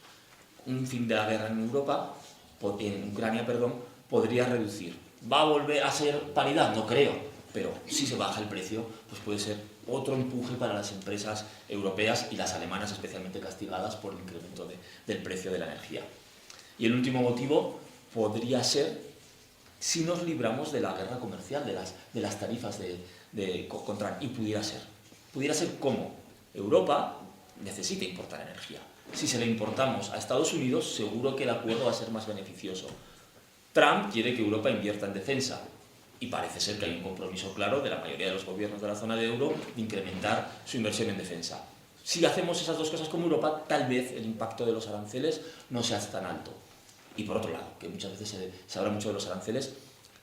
Un fin de la guerra en Europa, en Ucrania, perdón, podría reducir. ¿Va a volver a ser paridad? No creo. Pero si se baja el precio, pues puede ser otro empuje para las empresas europeas y las alemanas especialmente castigadas por el incremento del precio de la energía. Y el último motivo podría ser si nos libramos de la guerra comercial, de las tarifas contra, y pudiera ser. Pudiera ser cómo Europa necesita importar energía. Si se la importamos a Estados Unidos, seguro que el acuerdo va a ser más beneficioso. Trump quiere que Europa invierta en defensa. Y parece ser que hay un compromiso claro de la mayoría de los gobiernos de la zona de euro de incrementar su inversión en defensa. Si hacemos esas dos cosas como Europa, tal vez el impacto de los aranceles no sea tan alto. Y por otro lado, que muchas veces se habla mucho de los aranceles,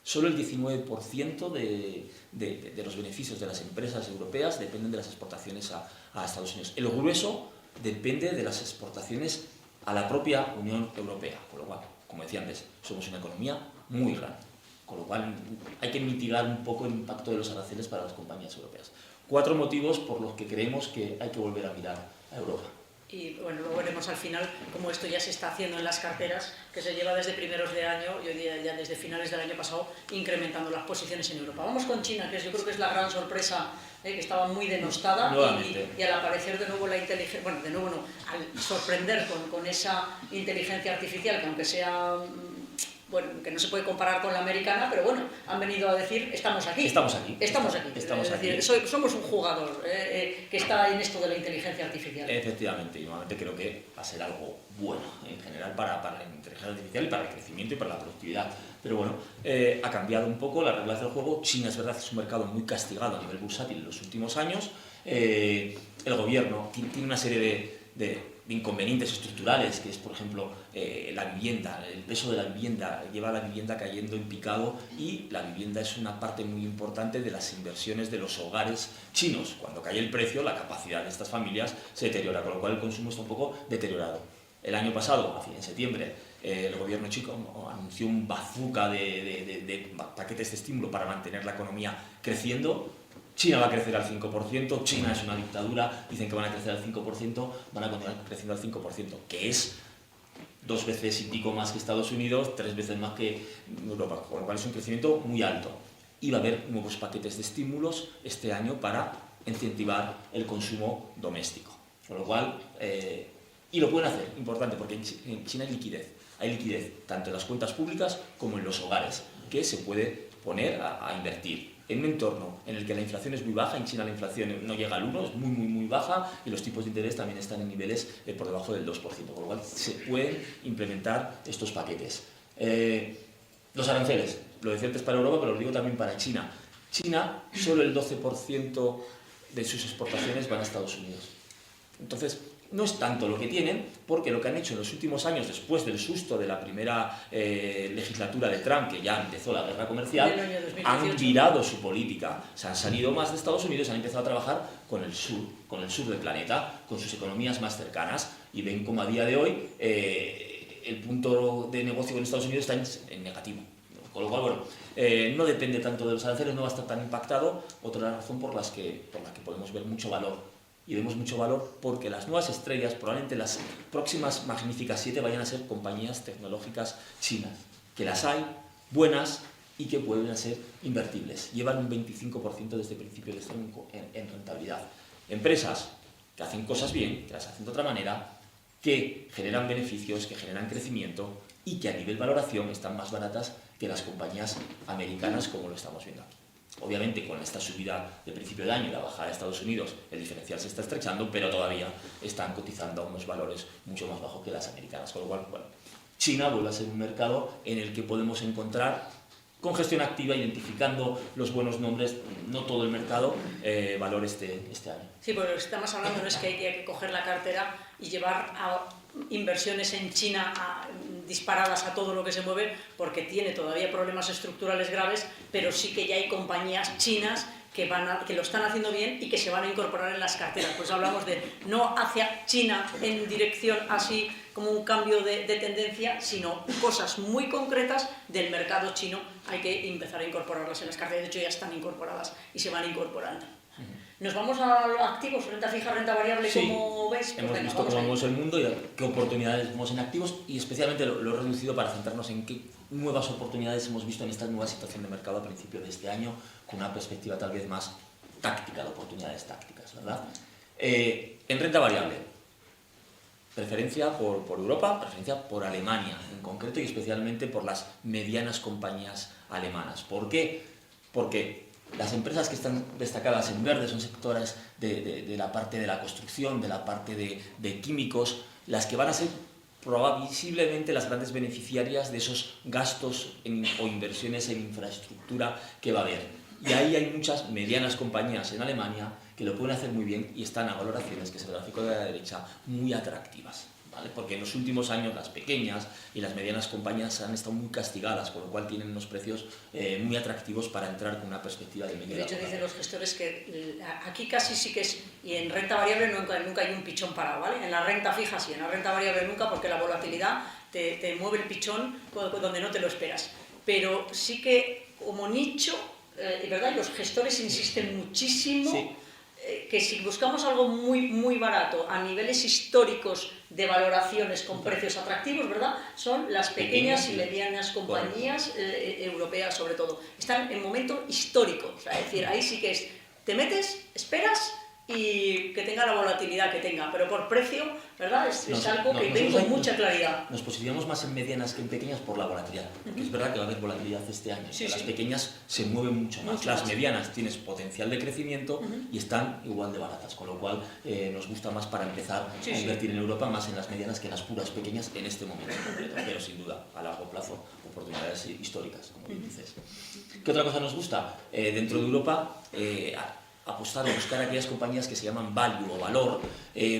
solo el 19% de los beneficios de las empresas europeas dependen de las exportaciones a Estados Unidos. El grueso depende de las exportaciones a la propia Unión Europea, con lo cual, como decía antes, somos una economía muy grande. Con lo cual hay que mitigar un poco el impacto de los aranceles para las compañías europeas. 4 motivos por los que creemos que hay que volver a mirar a Europa. Y bueno, luego veremos al final cómo esto ya se está haciendo en las carteras, que se lleva desde primeros de año, yo diría ya desde finales del año pasado, incrementando las posiciones en Europa. Vamos con China, que yo creo que es la gran sorpresa, que estaba muy denostada, y al aparecer de nuevo la inteligencia, bueno, de nuevo no, al sorprender con esa inteligencia artificial, que aunque sea... bueno, que no se puede comparar con la americana, pero bueno, han venido a decir, estamos aquí. Estamos aquí. Estamos aquí. Estamos aquí. Es decir, somos un jugador que está en esto de la inteligencia artificial. Efectivamente, y nuevamente creo que va a ser algo bueno en general para la inteligencia artificial y para el crecimiento y para la productividad. Pero bueno, ha cambiado un poco las reglas del juego. China es verdad que es un mercado muy castigado a nivel bursátil en los últimos años. El gobierno tiene una serie de inconvenientes estructurales, que es, por ejemplo, la vivienda. El peso de la vivienda lleva a la vivienda cayendo en picado, y la vivienda es una parte muy importante de las inversiones de los hogares chinos. Cuando cae el precio, la capacidad de estas familias se deteriora, con lo cual el consumo está un poco deteriorado. El año pasado, en septiembre, el gobierno chino anunció un bazooka de paquetes de estímulo para mantener la economía creciendo. China va a crecer al 5%, China es una dictadura, dicen que van a crecer al 5%, van a continuar creciendo al 5%, que es 2 veces y pico más que Estados Unidos, 3 veces más que Europa, con lo cual es un crecimiento muy alto. Y va a haber nuevos paquetes de estímulos este año para incentivar el consumo doméstico. Con lo cual, y lo pueden hacer, importante, porque en China hay liquidez tanto en las cuentas públicas como en los hogares, que se puede poner a invertir. En un entorno en el que la inflación es muy baja, en China la inflación no llega al 1, es muy baja, y los tipos de interés también están en niveles por debajo del 2%, con lo cual se pueden implementar estos paquetes. Los aranceles, lo decía antes para Europa, pero lo digo también para China. China, solo el 12% de sus exportaciones van a Estados Unidos. Entonces, no es tanto lo que tienen, porque lo que han hecho en los últimos años, después del susto de la primera legislatura de Trump, que ya empezó la guerra comercial, han virado su política. Se han salido más de Estados Unidos y han empezado a trabajar con el sur del planeta, con sus economías más cercanas, y ven como a día de hoy el punto de negocio con Estados Unidos está en negativo. Con lo cual, bueno, no depende tanto de los aranceles, no va a estar tan impactado. Otra razón por la que podemos ver mucho valor. Y vemos mucho valor porque las nuevas estrellas, probablemente las próximas Magníficas 7, vayan a ser compañías tecnológicas chinas, que las hay, buenas, y que pueden ser invertibles. Llevan un 25% desde el principio de este año en rentabilidad. Empresas que hacen cosas bien, que las hacen de otra manera, que generan beneficios, que generan crecimiento, y que a nivel valoración están más baratas que las compañías americanas, como lo estamos viendo aquí. Obviamente, con esta subida de principio de año y la bajada de Estados Unidos, el diferencial se está estrechando, pero todavía están cotizando a unos valores mucho más bajos que las americanas. Con lo cual, bueno, China vuelve a ser un mercado en el que podemos encontrar, con gestión activa, identificando los buenos nombres, no todo el mercado, valor este año. Sí, porque lo que estamos hablando no es que hay que coger la cartera y llevar a inversiones en China disparadas a todo lo que se mueve, porque tiene todavía problemas estructurales graves, pero sí que ya hay compañías chinas que lo están haciendo bien y que se van a incorporar en las carteras. Pues hablamos de no hacia China en dirección así como un cambio de tendencia, sino cosas muy concretas del mercado chino. Hay que empezar a incorporarlas en las carteras. De hecho, ya están incorporadas y se van incorporando. ¿Nos vamos a los activos, renta fija, renta variable, sí, como veis? Hemos visto cómo vemos el mundo y qué oportunidades vemos en activos, y especialmente lo he reducido para centrarnos en qué nuevas oportunidades hemos visto en esta nueva situación de mercado a principio de este año, con una perspectiva tal vez más táctica, de oportunidades tácticas, ¿verdad? En renta variable, preferencia por Europa, preferencia por Alemania en concreto, y especialmente por las medianas compañías alemanas. ¿Por qué? Porque las empresas que están destacadas en verde son sectores de la parte de la construcción, de la parte de químicos, las que van a ser probablemente las grandes beneficiarias de esos gastos o inversiones en infraestructura que va a haber. Y ahí hay muchas medianas compañías en Alemania que lo pueden hacer muy bien y están a valoraciones, que es el gráfico de la derecha, muy atractivas. ¿Vale? Porque en los últimos años las pequeñas y las medianas compañías han estado muy castigadas, con lo cual tienen unos precios muy atractivos para entrar con una perspectiva de medio. De hecho, dicen los gestores que aquí casi sí que es, y en renta variable nunca hay un pichón parado, ¿vale? En la renta fija sí, en la renta variable nunca, porque la volatilidad te mueve el pichón donde no te lo esperas. Pero sí que como nicho, ¿verdad? Los gestores insisten muchísimo. Sí. Que si buscamos algo muy barato a niveles históricos de valoraciones con precios atractivos, ¿verdad? Son las pequeñas y medianas compañías europeas, sobre todo. Están en momento histórico, o sea, es decir, ahí sí que es, te metes, esperas y que tenga la volatilidad que tenga, pero por precio, ¿verdad? Es algo que ven con mucha claridad. Nos posicionamos más en medianas que en pequeñas por la volatilidad, porque es verdad que va a haber volatilidad este año. Sí, las pequeñas se mueven mucho más. Las medianas tienes potencial de crecimiento y están igual de baratas, con lo cual nos gusta más para empezar a invertir en Europa, más en las medianas que en las puras pequeñas en este momento en concreto, pero sin duda, a largo plazo, oportunidades históricas, como dices. ¿Qué otra cosa nos gusta? Dentro de Europa, apostar o buscar aquellas compañías que se llaman value o valor,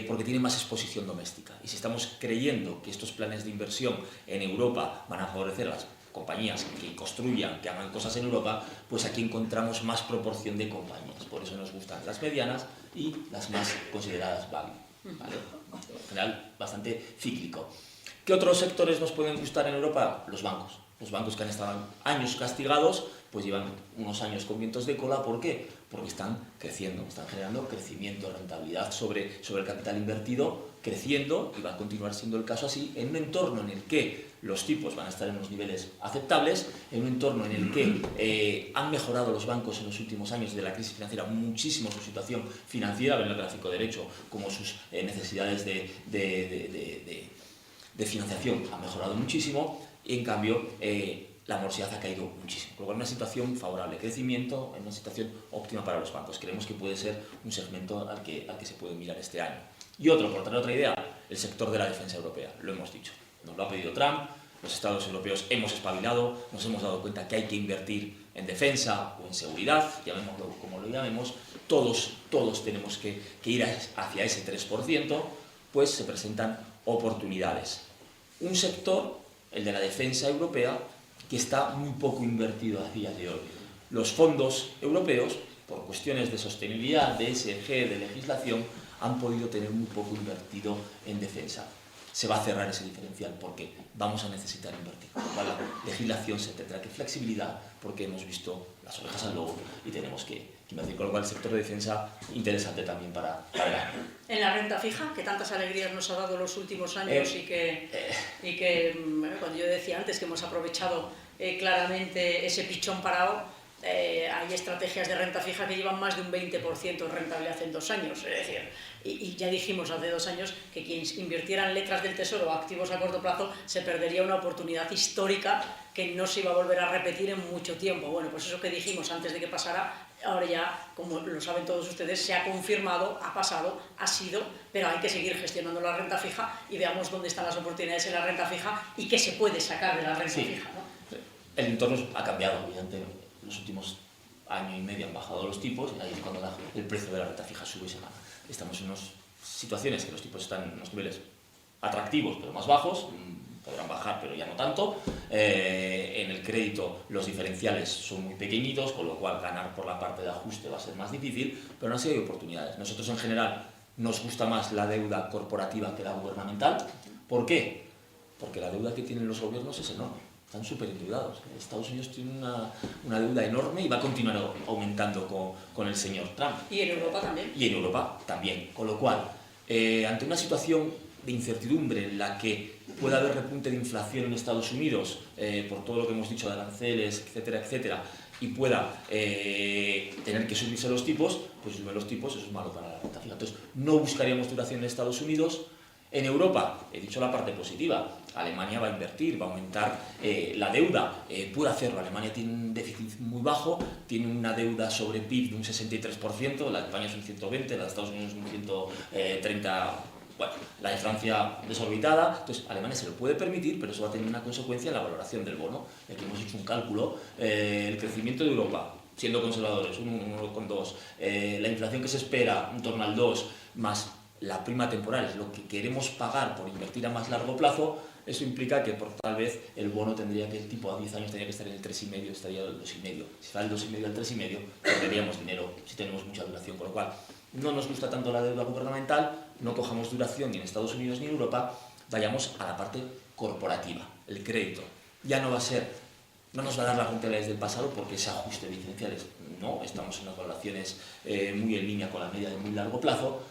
porque tienen más exposición doméstica. Y si estamos creyendo que estos planes de inversión en Europa van a favorecer a las compañías que construyan, que hagan cosas en Europa, pues aquí encontramos más proporción de compañías. Por eso nos gustan las medianas y las más consideradas value, ¿vale? En general, bastante cíclico. ¿Qué otros sectores nos pueden gustar en Europa? Los bancos. Los bancos que han estado años castigados, pues llevan unos años con vientos de cola. ¿Por qué? Porque están creciendo, están generando crecimiento, rentabilidad sobre el capital invertido, creciendo, y va a continuar siendo el caso así, en un entorno en el que los tipos van a estar en unos niveles aceptables, en un entorno en el que han mejorado los bancos en los últimos años de la crisis financiera muchísimo su situación financiera, ven el gráfico derecho, como sus necesidades de financiación han mejorado muchísimo, y en cambio la morosidad ha caído muchísimo, con lo cual una situación favorable, crecimiento en una situación óptima para los bancos. Creemos que puede ser un segmento al que se puede mirar este año. Y otro, por tener otra idea, el sector de la defensa europea, lo hemos dicho, nos lo ha pedido Trump, los estados europeos hemos espabilado, nos hemos dado cuenta que hay que invertir en defensa o en seguridad, llamémoslo como lo llamemos, todos tenemos que ir hacia ese 3%, pues se presentan oportunidades. Un sector, el de la defensa europea, que está muy poco invertido a día de hoy. Los fondos europeos, por cuestiones de sostenibilidad, de ESG, de legislación, han podido tener muy poco invertido en defensa. Se va a cerrar ese diferencial porque vamos a necesitar invertir. Con lo cual la legislación se tendrá que flexibilizar porque hemos visto las orejas al lobo y tenemos que invertir. Con lo cual el sector de defensa interesante también para el año. En la renta fija, que tantas alegrías nos ha dado los últimos años y que bueno, cuando yo decía antes que hemos aprovechado claramente ese pichón parado, hay estrategias de renta fija que llevan más de un 20% de rentabilidad en 2 años. Es decir, y ya dijimos hace 2 años que quien invirtiera en letras del tesoro o activos a corto plazo se perdería una oportunidad histórica que no se iba a volver a repetir en mucho tiempo. Bueno, pues eso que dijimos antes de que pasara, ahora ya, como lo saben todos ustedes, se ha confirmado, ha pasado, ha sido, pero hay que seguir gestionando la renta fija y veamos dónde están las oportunidades en la renta fija y qué se puede sacar de la renta fija, ¿no? El entorno ha cambiado, evidentemente. Los últimos año y medio han bajado los tipos y ahí es cuando el precio de la renta fija sube y se gana. Estamos en unas situaciones que los tipos están en unos niveles atractivos pero más bajos, podrán bajar pero ya no tanto. En el crédito los diferenciales son muy pequeñitos, con lo cual ganar por la parte de ajuste va a ser más difícil, pero aún así hay oportunidades. Nosotros en general nos gusta más la deuda corporativa que la gubernamental. ¿Por qué? Porque la deuda que tienen los gobiernos es enorme. Están súper endeudados. Estados Unidos tiene una deuda enorme y va a continuar aumentando con el señor Trump. Y en Europa también. Y en Europa también. Con lo cual, ante una situación de incertidumbre en la que pueda haber repunte de inflación en Estados Unidos, por todo lo que hemos dicho de aranceles, etcétera, etcétera, y pueda tener que subirse los tipos, pues subir los tipos, eso es malo para la renta fija. Entonces, no buscaríamos duración en Estados Unidos. En Europa, he dicho la parte positiva, Alemania va a invertir, va a aumentar la deuda, puede hacerlo. Alemania tiene un déficit muy bajo, tiene una deuda sobre PIB de un 63%, la de España es un 120%, la de Estados Unidos es un 130%, bueno, la de Francia desorbitada. Entonces Alemania se lo puede permitir, pero eso va a tener una consecuencia en la valoración del bono. Aquí hemos hecho un cálculo, el crecimiento de Europa, siendo conservadores, un 1,2, la inflación que se espera, en torno al 2, más la prima temporal, es lo que queremos pagar por invertir a más largo plazo. Eso implica que por tal vez el bono tendría que, el tipo a 10 años tendría que estar en el 3,5, estaría en el 2,5. Si va del 2,5 al 3,5, perderíamos dinero si tenemos mucha duración, con lo cual no nos gusta tanto la deuda gubernamental, no cojamos duración ni en Estados Unidos ni en Europa, vayamos a la parte corporativa, el crédito. Ya no va a ser, no nos va a dar las rentabilidades del pasado porque ese ajuste de diferenciales no, estamos en unas valoraciones muy en línea con la media de muy largo plazo,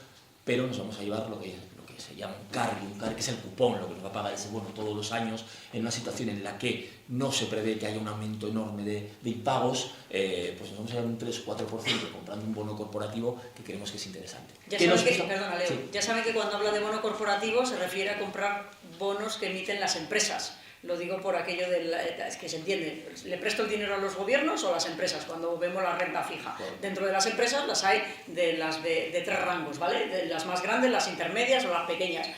pero nos vamos a llevar lo que se llama un carry, que es el cupón, lo que nos va a pagar ese bono todos los años, en una situación en la que no se prevé que haya un aumento enorme de impagos, pues nos vamos a llevar un 3 o 4% comprando un bono corporativo que creemos que es interesante. Ya saben que, perdona, Leo, sí. Ya saben que cuando habla de bono corporativo se refiere a comprar bonos que emiten las empresas. Lo digo por aquello es que se entiende, ¿le presto el dinero a los gobiernos o a las empresas? Cuando vemos la renta fija. Claro. Dentro de las empresas las hay de 3 rangos, ¿vale? De las más grandes, las intermedias o las pequeñas.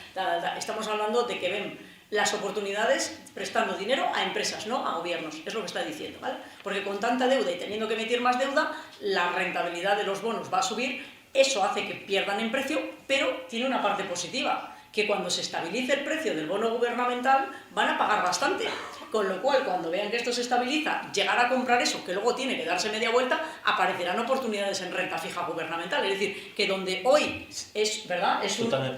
Estamos hablando de que ven las oportunidades prestando dinero a empresas, no a gobiernos, es lo que está diciendo, ¿vale? Porque con tanta deuda y teniendo que emitir más deuda, la rentabilidad de los bonos va a subir, eso hace que pierdan en precio, pero tiene una parte positiva, que cuando se estabilice el precio del bono gubernamental van a pagar bastante, con lo cual cuando vean que esto se estabiliza, llegar a comprar eso, que luego tiene que darse media vuelta, aparecerán oportunidades en renta fija gubernamental, es decir, que donde hoy es, ¿verdad?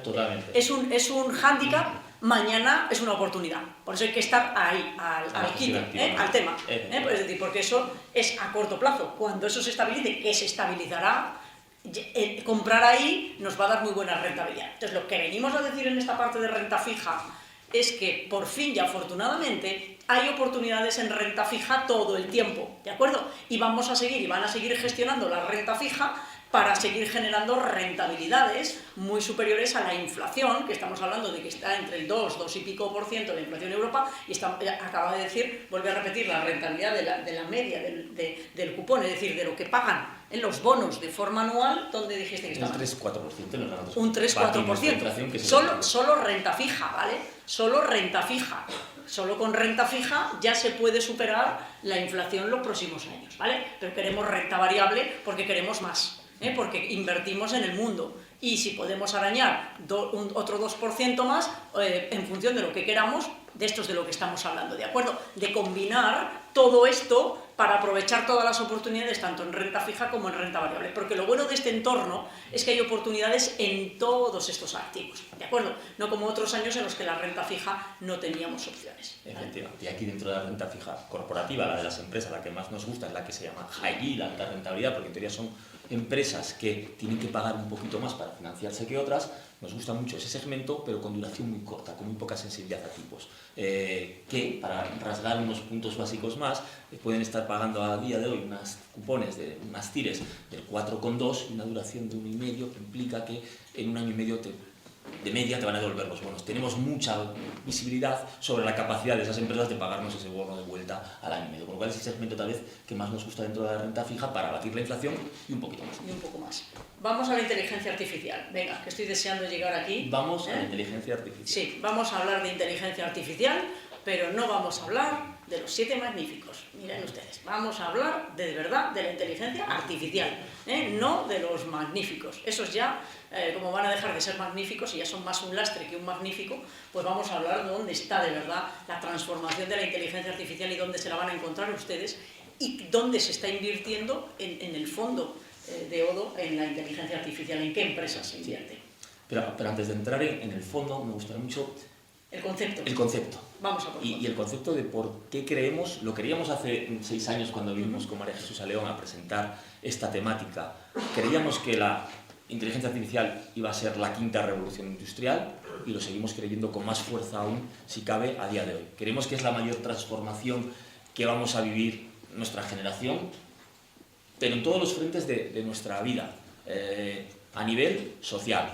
Totalmente. Es un hándicap, mañana es una oportunidad. Por eso hay que estar ahí, al quite, al tema. Es decir, porque eso es a corto plazo. Cuando eso se estabilice, que se estabilizará, comprar ahí nos va a dar muy buena rentabilidad. Entonces, lo que venimos a decir en esta parte de renta fija es que, por fin y afortunadamente, hay oportunidades en renta fija todo el tiempo, ¿de acuerdo? Y vamos a seguir, y van a seguir gestionando la renta fija para seguir generando rentabilidades muy superiores a la inflación, que estamos hablando de que está entre el 2 y pico % la inflación en Europa, y acaba de decir, vuelve a repetir, la rentabilidad de la media del cupón, es decir, de lo que pagan en los bonos de forma anual, ¿dónde dijiste que estaba? Un 3-4% en los un 3-4%. Solo renta fija, ¿vale? Solo renta fija. Solo con renta fija ya se puede superar la inflación los próximos años, ¿vale? Pero queremos renta variable porque queremos más. Porque invertimos en el mundo y si podemos arañar otro 2% más en función de lo que queramos, de esto es de lo que estamos hablando, ¿de acuerdo? De combinar todo esto para aprovechar todas las oportunidades tanto en renta fija como en renta variable, porque lo bueno de este entorno es que hay oportunidades en todos estos activos, ¿de acuerdo? No como otros años en los que la renta fija no teníamos opciones, ¿vale? Efectivamente, y aquí dentro de la renta fija corporativa, la de las empresas, la que más nos gusta es la que se llama high yield, alta rentabilidad, porque en teoría son empresas que tienen que pagar un poquito más para financiarse que otras. Nos gusta mucho ese segmento, pero con duración muy corta, con muy poca sensibilidad a tipos, que para rasgar unos puntos básicos más pueden estar pagando a día de hoy unas cupones, unas tires del 4,2 y una duración de 1,5, que implica que en 1 año y medio de media te van a devolver los bonos. Tenemos mucha visibilidad sobre la capacidad de esas empresas de pagarnos ese bono de vuelta al año y medio, con lo cual es el segmento tal vez que más nos gusta dentro de la renta fija para abatir la inflación y un poquito más. Y un poco más. Vamos a la inteligencia artificial. Venga, que estoy deseando llegar aquí. Vamos a la inteligencia artificial. Sí, vamos a hablar de inteligencia artificial, pero no vamos a hablar de los 7 magníficos. Miren ustedes, vamos a hablar de verdad de la inteligencia artificial, no de los magníficos. Esos ya, como van a dejar de ser magníficos y ya son más un lastre que un magnífico, pues vamos a hablar de dónde está de verdad la transformación de la inteligencia artificial y dónde se la van a encontrar ustedes y dónde se está invirtiendo en el fondo de Odo en la inteligencia artificial, en qué empresas se invierte. Pero antes de entrar en el fondo, me gustaría mucho... El concepto. El concepto. Vamos a por y el concepto de por qué creemos, lo queríamos hace 6 años cuando vinimos con María Jesús a León a presentar esta temática. Creíamos que la inteligencia artificial iba a ser la 5ª revolución industrial y lo seguimos creyendo con más fuerza aún, si cabe, a día de hoy. Creemos que es la mayor transformación que vamos a vivir nuestra generación, pero en todos los frentes de nuestra vida, a nivel social,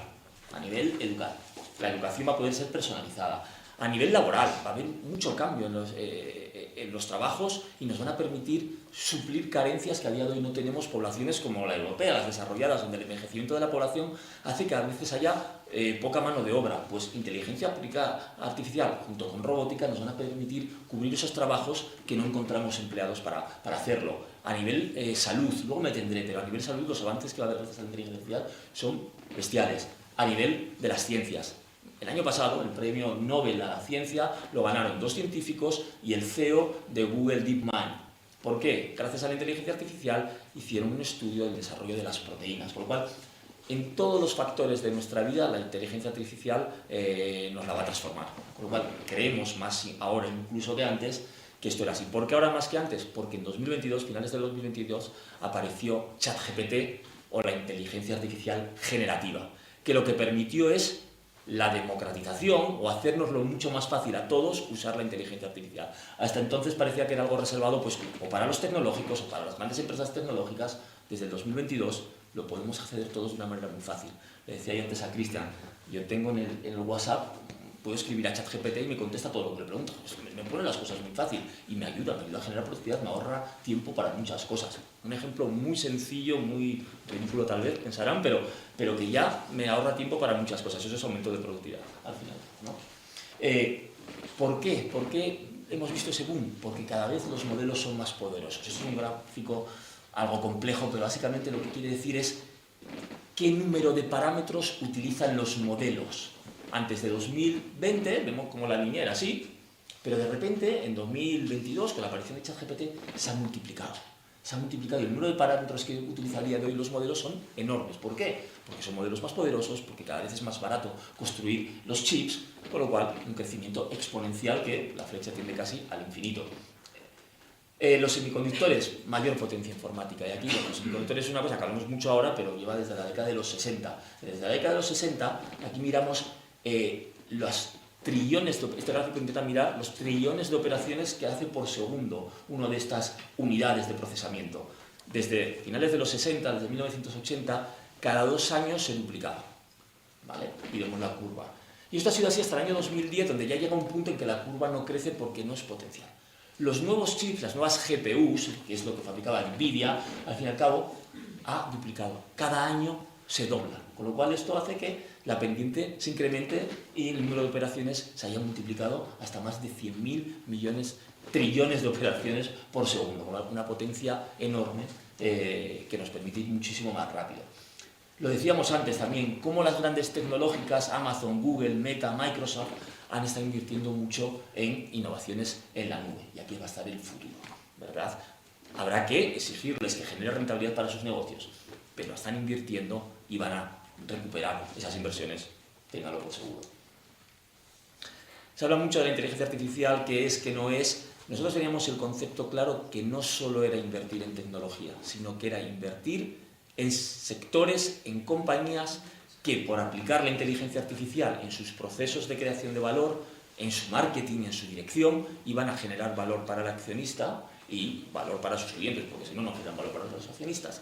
a nivel educativo. La educación va a poder ser personalizada. A nivel laboral va a haber mucho cambio en los trabajos y nos van a permitir suplir carencias que a día de hoy no tenemos poblaciones como la europea, las desarrolladas, donde el envejecimiento de la población hace que a veces haya poca mano de obra. Pues inteligencia artificial junto con robótica nos van a permitir cubrir esos trabajos que no encontramos empleados para hacerlo. A nivel salud, luego me tendré, pero a nivel salud los avances que va a haber gracias a la inteligencia artificial son bestiales. A nivel de las ciencias. El año pasado, el premio Nobel a la ciencia lo ganaron 2 científicos y el CEO de Google DeepMind. ¿Por qué? Gracias a la inteligencia artificial hicieron un estudio del desarrollo de las proteínas, por lo cual en todos los factores de nuestra vida la inteligencia artificial nos la va a transformar. Con lo cual creemos más ahora incluso que antes que esto era así. ¿Por qué ahora más que antes? Porque en 2022, finales del 2022, apareció ChatGPT o la inteligencia artificial generativa, que lo que permitió es la democratización o hacernoslo mucho más fácil a todos usar la inteligencia artificial. Hasta entonces parecía que era algo reservado pues, o para los tecnológicos o para las grandes empresas tecnológicas. Desde el 2022 lo podemos acceder todos de una manera muy fácil. Le decía yo antes a Cristian, yo tengo en el WhatsApp, puedo escribir a ChatGPT y me contesta todo lo que le pregunto. Me pone las cosas muy fácil y me ayuda a generar productividad, me ahorra tiempo para muchas cosas. Un ejemplo muy sencillo, muy ridículo tal vez, pensarán, pero que ya me ahorra tiempo para muchas cosas. Eso es aumento de productividad al final, ¿no? ¿Por qué? ¿Por qué hemos visto ese boom? Porque cada vez los modelos son más poderosos. Esto es un gráfico algo complejo, pero básicamente lo que quiere decir es qué número de parámetros utilizan los modelos. Antes de 2020, vemos como la línea era así, pero de repente, en 2022, con la aparición de ChatGPT, se ha multiplicado. Se ha multiplicado y el número de parámetros que utilizan a día de hoy los modelos son enormes. ¿Por qué? Porque son modelos más poderosos, porque cada vez es más barato construir los chips, con lo cual un crecimiento exponencial que la flecha tiende casi al infinito. Los semiconductores, mayor potencia informática. Y aquí los semiconductores es una cosa que hablamos mucho ahora, pero lleva desde la década de los 60. Desde la década de los 60, aquí miramos los trillones, este gráfico intenta mirar los trillones de operaciones que hace por segundo una de estas unidades de procesamiento. Desde finales de los 60, desde 1980, cada 2 años se duplicaba. ¿Vale? Y vemos la curva. Y esto ha sido así hasta el año 2010, donde ya llega un punto en que la curva no crece porque no es potencial. Los nuevos chips, las nuevas GPUs, que es lo que fabricaba Nvidia, al fin y al cabo, ha duplicado. Cada año se dobla. Con lo cual esto hace que la pendiente se incremente y el número de operaciones se haya multiplicado hasta más de 100.000 millones, trillones de operaciones por segundo, con una potencia enorme que nos permite ir muchísimo más rápido. Lo decíamos antes también, cómo las grandes tecnológicas, Amazon, Google, Meta, Microsoft, han estado invirtiendo mucho en innovaciones en la nube. Y aquí va a estar el futuro, ¿verdad? Habrá que exigirles que generen rentabilidad para sus negocios, pero están invirtiendo y van a recuperar esas inversiones, ténganlo por seguro. Se habla mucho de la inteligencia artificial, que es, que no es. Nosotros teníamos el concepto claro que no solo era invertir en tecnología, sino que era invertir en sectores, en compañías que por aplicar la inteligencia artificial en sus procesos de creación de valor, en su marketing, en su dirección, iban a generar valor para el accionista y valor para sus clientes, porque si no, no generan valor para los accionistas.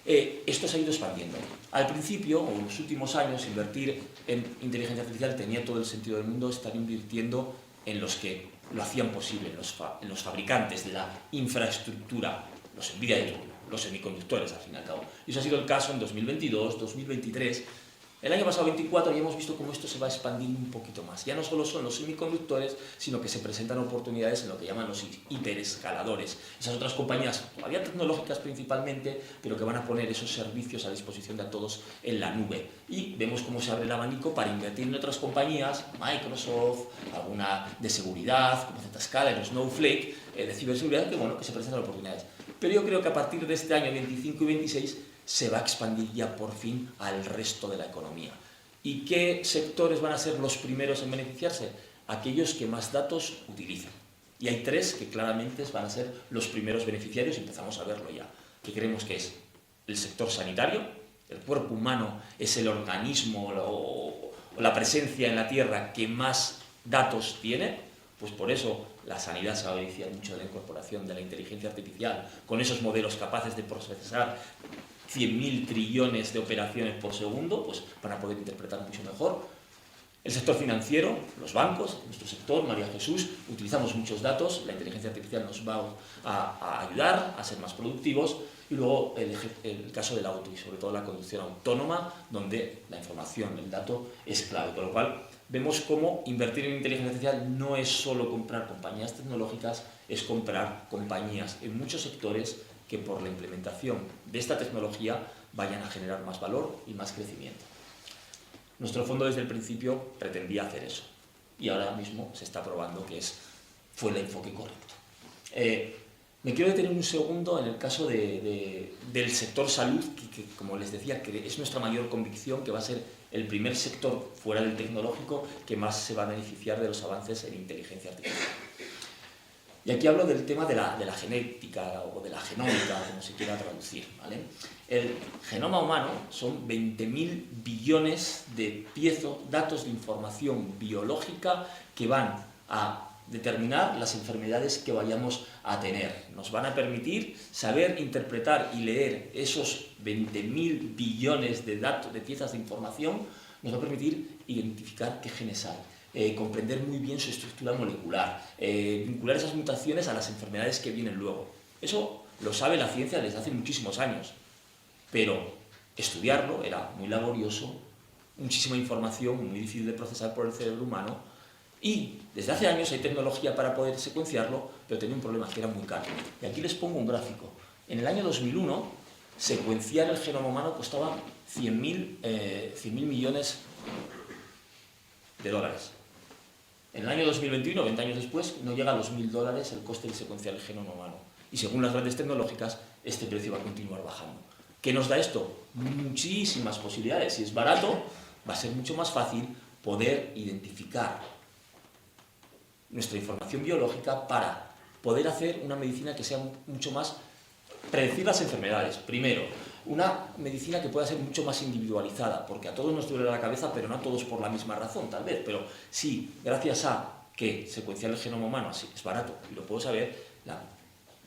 Esto se ha ido expandiendo. Al principio, o en los últimos años, invertir en inteligencia artificial tenía todo el sentido del mundo, estar invirtiendo en los que lo hacían posible, en los fabricantes de la infraestructura, los Nvidia de turno, los semiconductores, al fin y al cabo. Y eso ha sido el caso en 2022, 2023. El año pasado, 24, ya hemos visto cómo esto se va expandiendo un poquito más. Ya no solo son los semiconductores, sino que se presentan oportunidades en lo que llaman los hiperescaladores. Esas otras compañías, todavía tecnológicas principalmente, pero que van a poner esos servicios a disposición de todos en la nube. Y vemos cómo se abre el abanico para invertir en otras compañías, Microsoft, alguna de seguridad, como Zscaler o Snowflake, de ciberseguridad, que bueno, que se presentan oportunidades. Pero yo creo que a partir de este año 25 y 26 se va a expandir ya por fin al resto de la economía. ¿Y qué sectores van a ser los primeros en beneficiarse? Aquellos que más datos utilizan. Y hay 3 que claramente van a ser los primeros beneficiarios y empezamos a verlo ya. ¿Qué creemos que es? El sector sanitario. El cuerpo humano es el organismo o la presencia en la Tierra que más datos tiene. Pues por eso la sanidad se va a beneficiar mucho de la incorporación de la inteligencia artificial con esos modelos capaces de procesar 100.000 trillones de operaciones por segundo, pues van a poder interpretar mucho mejor. El sector financiero, los bancos, nuestro sector, María Jesús, utilizamos muchos datos, la inteligencia artificial nos va a ayudar a ser más productivos. Y luego el caso del auto y sobre todo la conducción autónoma, donde la información, el dato es clave. Con lo cual vemos cómo invertir en inteligencia artificial no es solo comprar compañías tecnológicas, es comprar compañías en muchos sectores que por la implementación de esta tecnología vayan a generar más valor y más crecimiento. Nuestro fondo desde el principio pretendía hacer eso y ahora mismo se está probando que fue el enfoque correcto. Me quiero detener un segundo en el caso del sector salud, que como les decía, que es nuestra mayor convicción, que va a ser el primer sector fuera del tecnológico que más se va a beneficiar de los avances en inteligencia artificial. Y aquí hablo del tema de la genética o de la genómica, como se quiera traducir, ¿vale? El genoma humano son 20.000 billones de datos de información biológica que van a determinar las enfermedades que vayamos a tener. Nos van a permitir saber, interpretar y leer esos 20.000 billones de datos, de piezas de información, nos va a permitir identificar qué genes hay. Comprender muy bien su estructura molecular, vincular esas mutaciones a las enfermedades que vienen luego. Eso lo sabe la ciencia desde hace muchísimos años, pero estudiarlo era muy laborioso, muchísima información, muy difícil de procesar por el cerebro humano, Y desde hace años hay tecnología para poder secuenciarlo, pero tenía un problema, que era muy caro. Y aquí les pongo un gráfico. En el año 2001, secuenciar el genoma humano costaba 100.000 millones de dólares. En el año 2021, 20 años después, no llega a los $1.000 el coste de secuenciar el genoma humano. Y según las grandes tecnológicas, este precio va a continuar bajando. ¿Qué nos da esto? Muchísimas posibilidades. Si es barato, va a ser mucho más fácil poder identificar nuestra información biológica para poder hacer una medicina que sea mucho más... predecir las enfermedades. Primero, una medicina que pueda ser mucho más individualizada, porque a todos nos duele la cabeza, pero no a todos por la misma razón, tal vez. Pero sí, gracias a que secuenciar el genoma humano así es barato y lo puedo saber,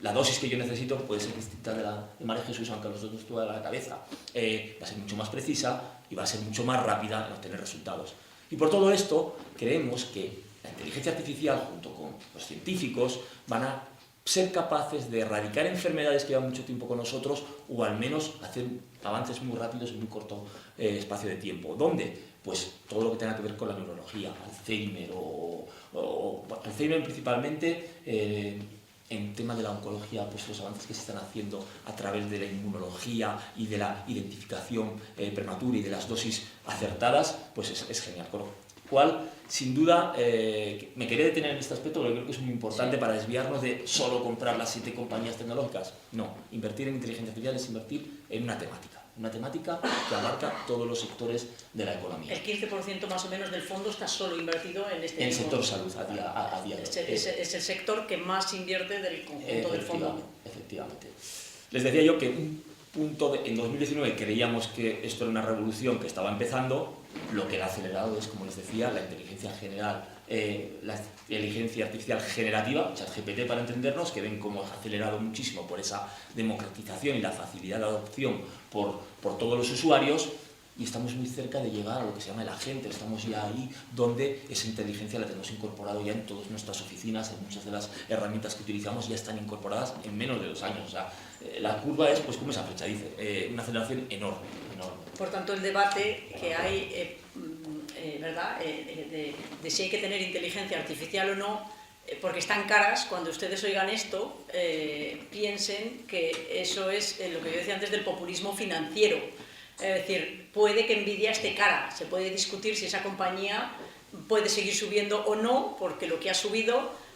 la dosis que yo necesito puede ser distinta de la de María Jesús, aunque a los dos nos duele la cabeza. Va a ser mucho más precisa y va a ser mucho más rápida en obtener resultados. Y por todo esto, creemos que la inteligencia artificial, junto con los científicos, van a ser capaces de erradicar enfermedades que llevan mucho tiempo con nosotros o al menos hacer avances muy rápidos en muy corto espacio de tiempo. ¿Dónde? Pues todo lo que tenga que ver con la neurología, Alzheimer o Alzheimer principalmente, en tema de la oncología, pues los avances que se están haciendo a través de la inmunología y de la identificación prematura y de las dosis acertadas, pues es genial. Con lo cual, sin duda, me quería detener en este aspecto porque creo que es muy importante para desviarnos de solo comprar las 7 compañías tecnológicas. No, invertir en inteligencia artificial es invertir en una temática que abarca todos los sectores de la economía. El 15% más o menos del fondo está solo invertido en este en el sector salud a día de hoy. Es el sector que más invierte del conjunto del fondo. Efectivamente. Les decía yo que un punto en 2019 creíamos que esto era una revolución que estaba empezando. Lo que la ha acelerado es, como les decía, la inteligencia artificial generativa, ChatGPT para entendernos, que ven cómo ha acelerado muchísimo por esa democratización y la facilidad de adopción por todos los usuarios, y estamos muy cerca de llegar a lo que se llama el agente. Estamos ya ahí donde esa inteligencia la tenemos incorporado ya en todas nuestras oficinas, en muchas de las herramientas que utilizamos ya están incorporadas en menos de 2 años. O sea, la curva es, pues como esa flecha dice, una aceleración enorme. Por tanto, el debate que hay, ¿verdad?, de si hay que tener inteligencia artificial o no, porque están caras, cuando ustedes oigan esto, piensen que eso es lo que yo decía antes del populismo financiero. Es decir, puede que Nvidia esté cara, se puede discutir si esa compañía puede seguir subiendo o no, porque lo que ha subido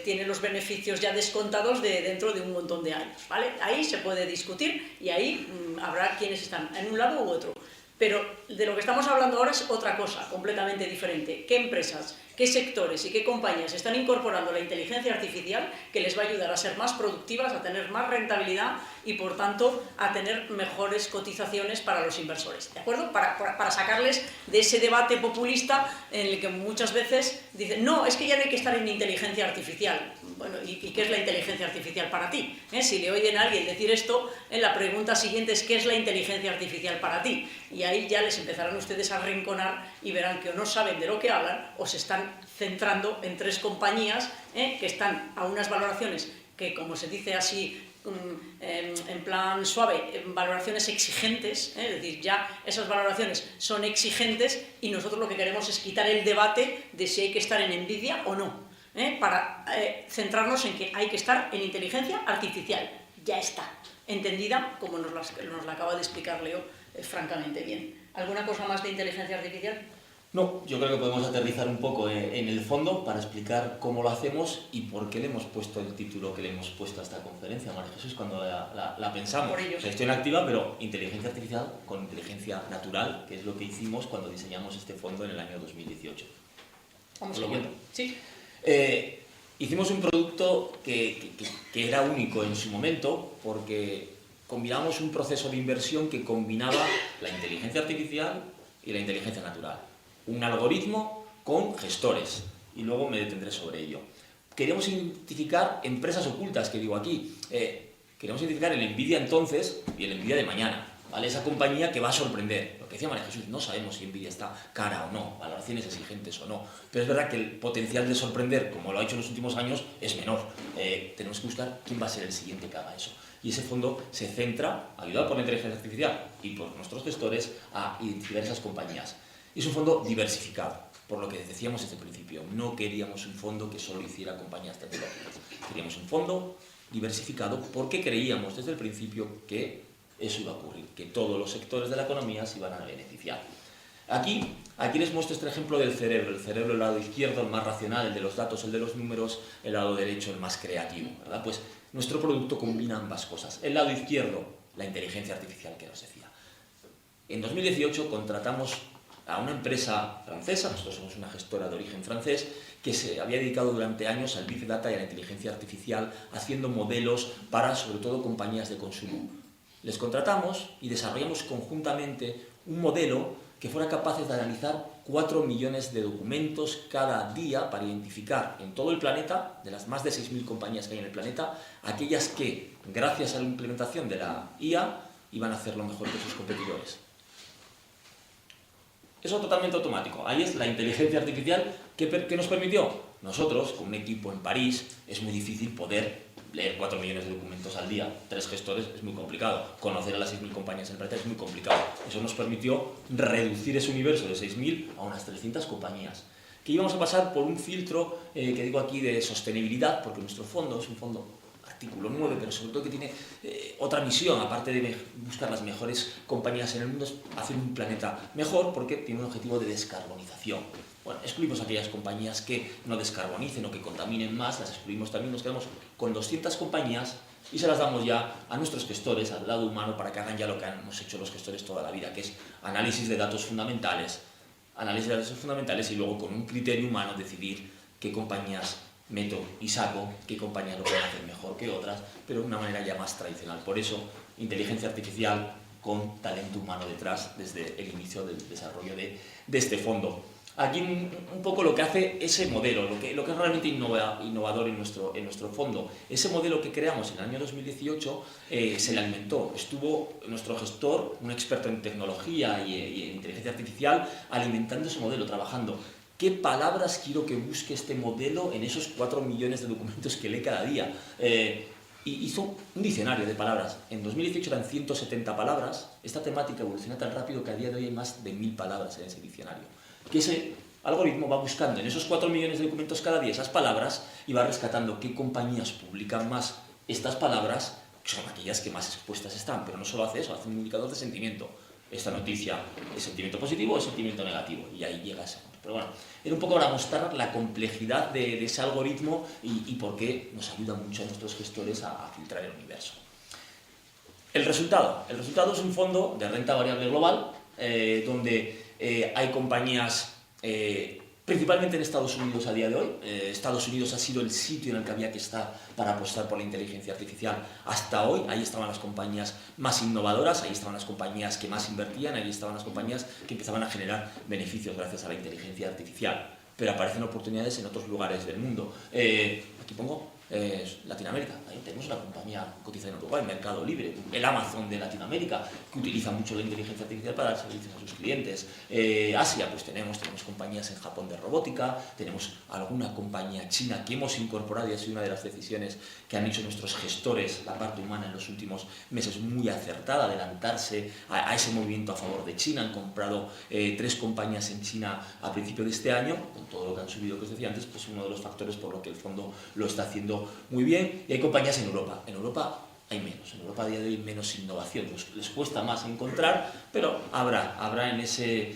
tiene los beneficios ya descontados dentro de un montón de años, ¿vale? Ahí se puede discutir y ahí habrá quienes están en un lado u otro. Pero de lo que estamos hablando ahora es otra cosa, completamente diferente. ¿Qué empresas, qué sectores y qué compañías están incorporando la inteligencia artificial que les va a ayudar a ser más productivas, a tener más rentabilidad y, por tanto, a tener mejores cotizaciones para los inversores? ¿De acuerdo? Para sacarles de ese debate populista en el que muchas veces dicen, no, es que ya no hay que estar en inteligencia artificial. Bueno, ¿y qué es la inteligencia artificial para ti? Si le oyen a alguien decir esto, la pregunta siguiente es ¿qué es la inteligencia artificial para ti? Y ahí ya les empezarán ustedes a arrinconar y verán que o no saben de lo que hablan o se están centrando en 3 compañías que están a unas valoraciones que, como se dice así en plan suave, valoraciones exigentes, es decir, ya esas valoraciones son exigentes y nosotros lo que queremos es quitar el debate de si hay que estar en Nvidia o no, para centrarnos en que hay que estar en inteligencia artificial. Ya está, entendida como nos la acaba de explicar Leo francamente bien. ¿Alguna cosa más de inteligencia artificial? No, yo creo que podemos aterrizar un poco en el fondo para explicar cómo lo hacemos y por qué le hemos puesto el título que le hemos puesto a esta conferencia, María Jesús, cuando la pensamos. Gestión activa, pero inteligencia artificial con inteligencia natural, que es lo que hicimos cuando diseñamos este fondo en el año 2018. Vamos a ver. Sí. Hicimos un producto que era único en su momento porque combinamos un proceso de inversión que combinaba la inteligencia artificial y la inteligencia natural. Un algoritmo con gestores, y luego me detendré sobre ello. Queríamos identificar empresas ocultas, que digo aquí. Queríamos identificar el Nvidia entonces y el Nvidia de mañana, ¿vale? Esa compañía que va a sorprender. Lo que decía María Jesús, no sabemos si Nvidia está cara o no, valoraciones exigentes o no, pero es verdad que el potencial de sorprender, como lo ha hecho en los últimos años, es menor. Tenemos que buscar quién va a ser el siguiente que haga eso. Y ese fondo se centra, ayudado por la inteligencia artificial y por nuestros gestores, a identificar esas compañías. Es un fondo diversificado. por lo que decíamos desde el principio, no queríamos un fondo que solo hiciera compañías tecnológicas. Queríamos un fondo diversificado porque creíamos desde el principio que eso iba a ocurrir, que todos los sectores de la economía se iban a beneficiar. Aquí les muestro este ejemplo del cerebro. El cerebro, el lado izquierdo, el más racional, el de los datos, el de los números, el lado derecho, el más creativo, ¿verdad? Pues nuestro producto combina ambas cosas. El lado izquierdo, la inteligencia artificial que os decía. En 2018 contratamos a una empresa francesa, nosotros somos una gestora de origen francés, que se había dedicado durante años al Big Data y a la inteligencia artificial, haciendo modelos para, sobre todo, compañías de consumo. Les contratamos y desarrollamos conjuntamente un modelo que fuera capaz de analizar 4 millones de documentos cada día para identificar en todo el planeta, de las más de 6.000 compañías que hay en el planeta, aquellas que, gracias a la implementación de la IA, iban a hacerlo mejor que sus competidores. Eso totalmente automático. Ahí es la inteligencia artificial que nos permitió. Nosotros, con un equipo en París, es muy difícil poder leer 4 millones de documentos al día. 3 gestores es muy complicado. Conocer a las 6.000 compañías en el planeta es muy complicado. Eso nos permitió reducir ese universo de 6.000 a unas 300 compañías. Que íbamos a pasar por un filtro, que digo aquí, de sostenibilidad, porque nuestro fondo es un fondo artículo 9, pero sobre todo que tiene otra misión, aparte de buscar las mejores compañías en el mundo, es hacer un planeta mejor, porque tiene un objetivo de descarbonización. Bueno, excluimos aquellas compañías que no descarbonicen o que contaminen más, las excluimos también, nos quedamos con 200 compañías y se las damos ya a nuestros gestores, al lado humano, para que hagan ya lo que hemos hecho los gestores toda la vida, que es análisis de datos fundamentales y luego con un criterio humano decidir qué compañías meto y saco, qué compañías lo pueden hacer mejor que otras, pero de una manera ya más tradicional. Por eso, inteligencia artificial con talento humano detrás desde el inicio del desarrollo de este fondo. Aquí un poco lo que hace ese modelo, lo que es realmente innovador en nuestro fondo. Ese modelo que creamos en el año 2018 se le alimentó. Estuvo nuestro gestor, un experto en tecnología y en inteligencia artificial, alimentando ese modelo, trabajando. ¿Qué palabras quiero que busque este modelo en esos 4 millones de documentos que lee cada día? Y hizo un diccionario de palabras. En 2018 eran 170 palabras. Esta temática evoluciona tan rápido que a día de hoy hay más de 1.000 palabras en ese diccionario. Que ese algoritmo va buscando en esos 4 millones de documentos cada día esas palabras y va rescatando qué compañías publican más estas palabras, que son aquellas que más expuestas están. Pero no solo hace eso, hace un indicador de sentimiento. Esta noticia es sentimiento positivo o es sentimiento negativo. Y ahí llega ese punto. Pero bueno, era un poco para mostrar la complejidad de ese algoritmo y por qué nos ayuda mucho a nuestros gestores a filtrar el universo. El resultado es un fondo de renta variable global, donde hay compañías principalmente en Estados Unidos a día de hoy. Estados Unidos ha sido el sitio en el que había que estar para apostar por la inteligencia artificial hasta hoy. Ahí estaban las compañías más innovadoras, ahí estaban las compañías que más invertían, ahí estaban las compañías que empezaban a generar beneficios gracias a la inteligencia artificial. Pero aparecen oportunidades en otros lugares del mundo. Aquí pongo Latinoamérica. Ahí tenemos una compañía cotizada en Uruguay, Mercado Libre, el Amazon de Latinoamérica, que utiliza mucho la inteligencia artificial para dar servicios a sus clientes. Asia, pues tenemos compañías en Japón de robótica, tenemos alguna compañía china que hemos incorporado y ha sido una de las decisiones que han hecho nuestros gestores, la parte humana en los últimos meses, muy acertada, adelantarse a ese movimiento a favor de China. Han comprado 3 compañías en China a principio de este año, con todo lo que han subido que os decía antes, pues uno de los factores por lo que el fondo lo está haciendo muy bien. Y hay compañías en Europa. En Europa hay menos. En Europa a día de hoy hay menos innovación. Les cuesta más encontrar, pero habrá en ese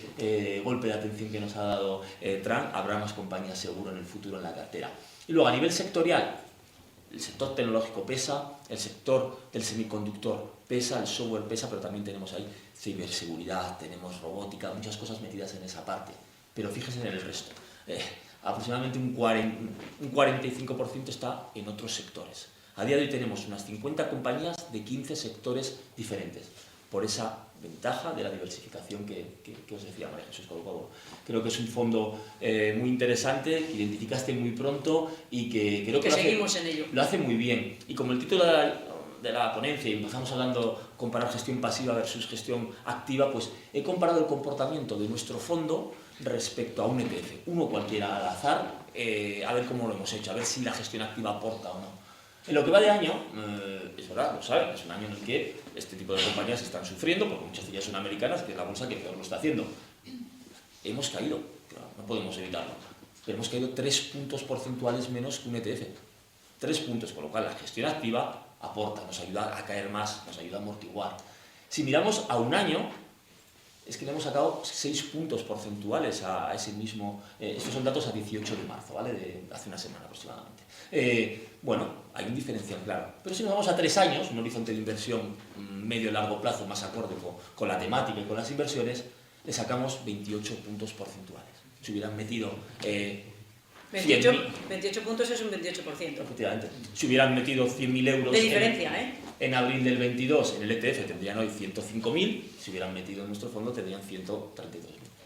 golpe de atención que nos ha dado Trump, habrá más compañías seguro en el futuro en la cartera. Y luego a nivel sectorial, el sector tecnológico pesa, el sector del semiconductor pesa, el software pesa, pero también tenemos ahí ciberseguridad, tenemos robótica, muchas cosas metidas en esa parte. Pero fíjense en el resto. Aproximadamente un 45% está en otros sectores. A día de hoy tenemos unas 50 compañías de 15 sectores diferentes, por esa ventaja de la diversificación que os decía María Jesús Colocado. Creo que es un fondo muy interesante, que identificaste muy pronto y que creo que seguimos en ello. Lo hace muy bien. Y como el título de la ponencia, y empezamos hablando comparar gestión pasiva versus gestión activa, pues he comparado el comportamiento de nuestro fondo respecto a un ETF, uno cualquiera al azar, a ver cómo lo hemos hecho, a ver si la gestión activa aporta o no. En lo que va de año, es verdad, lo saben, es un año en el que este tipo de compañías están sufriendo, porque muchas de ellas son americanas, que es la bolsa que peor lo está haciendo. Hemos caído, no podemos evitarlo, pero hemos caído 3 puntos porcentuales menos que un ETF. 3 puntos, con lo cual la gestión activa aporta, nos ayuda a caer más, nos ayuda a amortiguar. Si miramos a un año, es que le hemos sacado 6 puntos porcentuales a ese mismo... estos son datos a 18 de marzo, ¿vale? De hace una semana aproximadamente. Bueno, hay un diferencial claro. Pero si nos vamos a 3 años, un horizonte de inversión medio y largo plazo más acorde con la temática y con las inversiones, le sacamos 28 puntos porcentuales. Si hubieran metido... 28 puntos es un 28%. Efectivamente. Si hubieran metido 100.000 euros... De diferencia, en abril del 22 en el ETF tendrían hoy 105.000, si hubieran metido en nuestro fondo tendrían 132.000.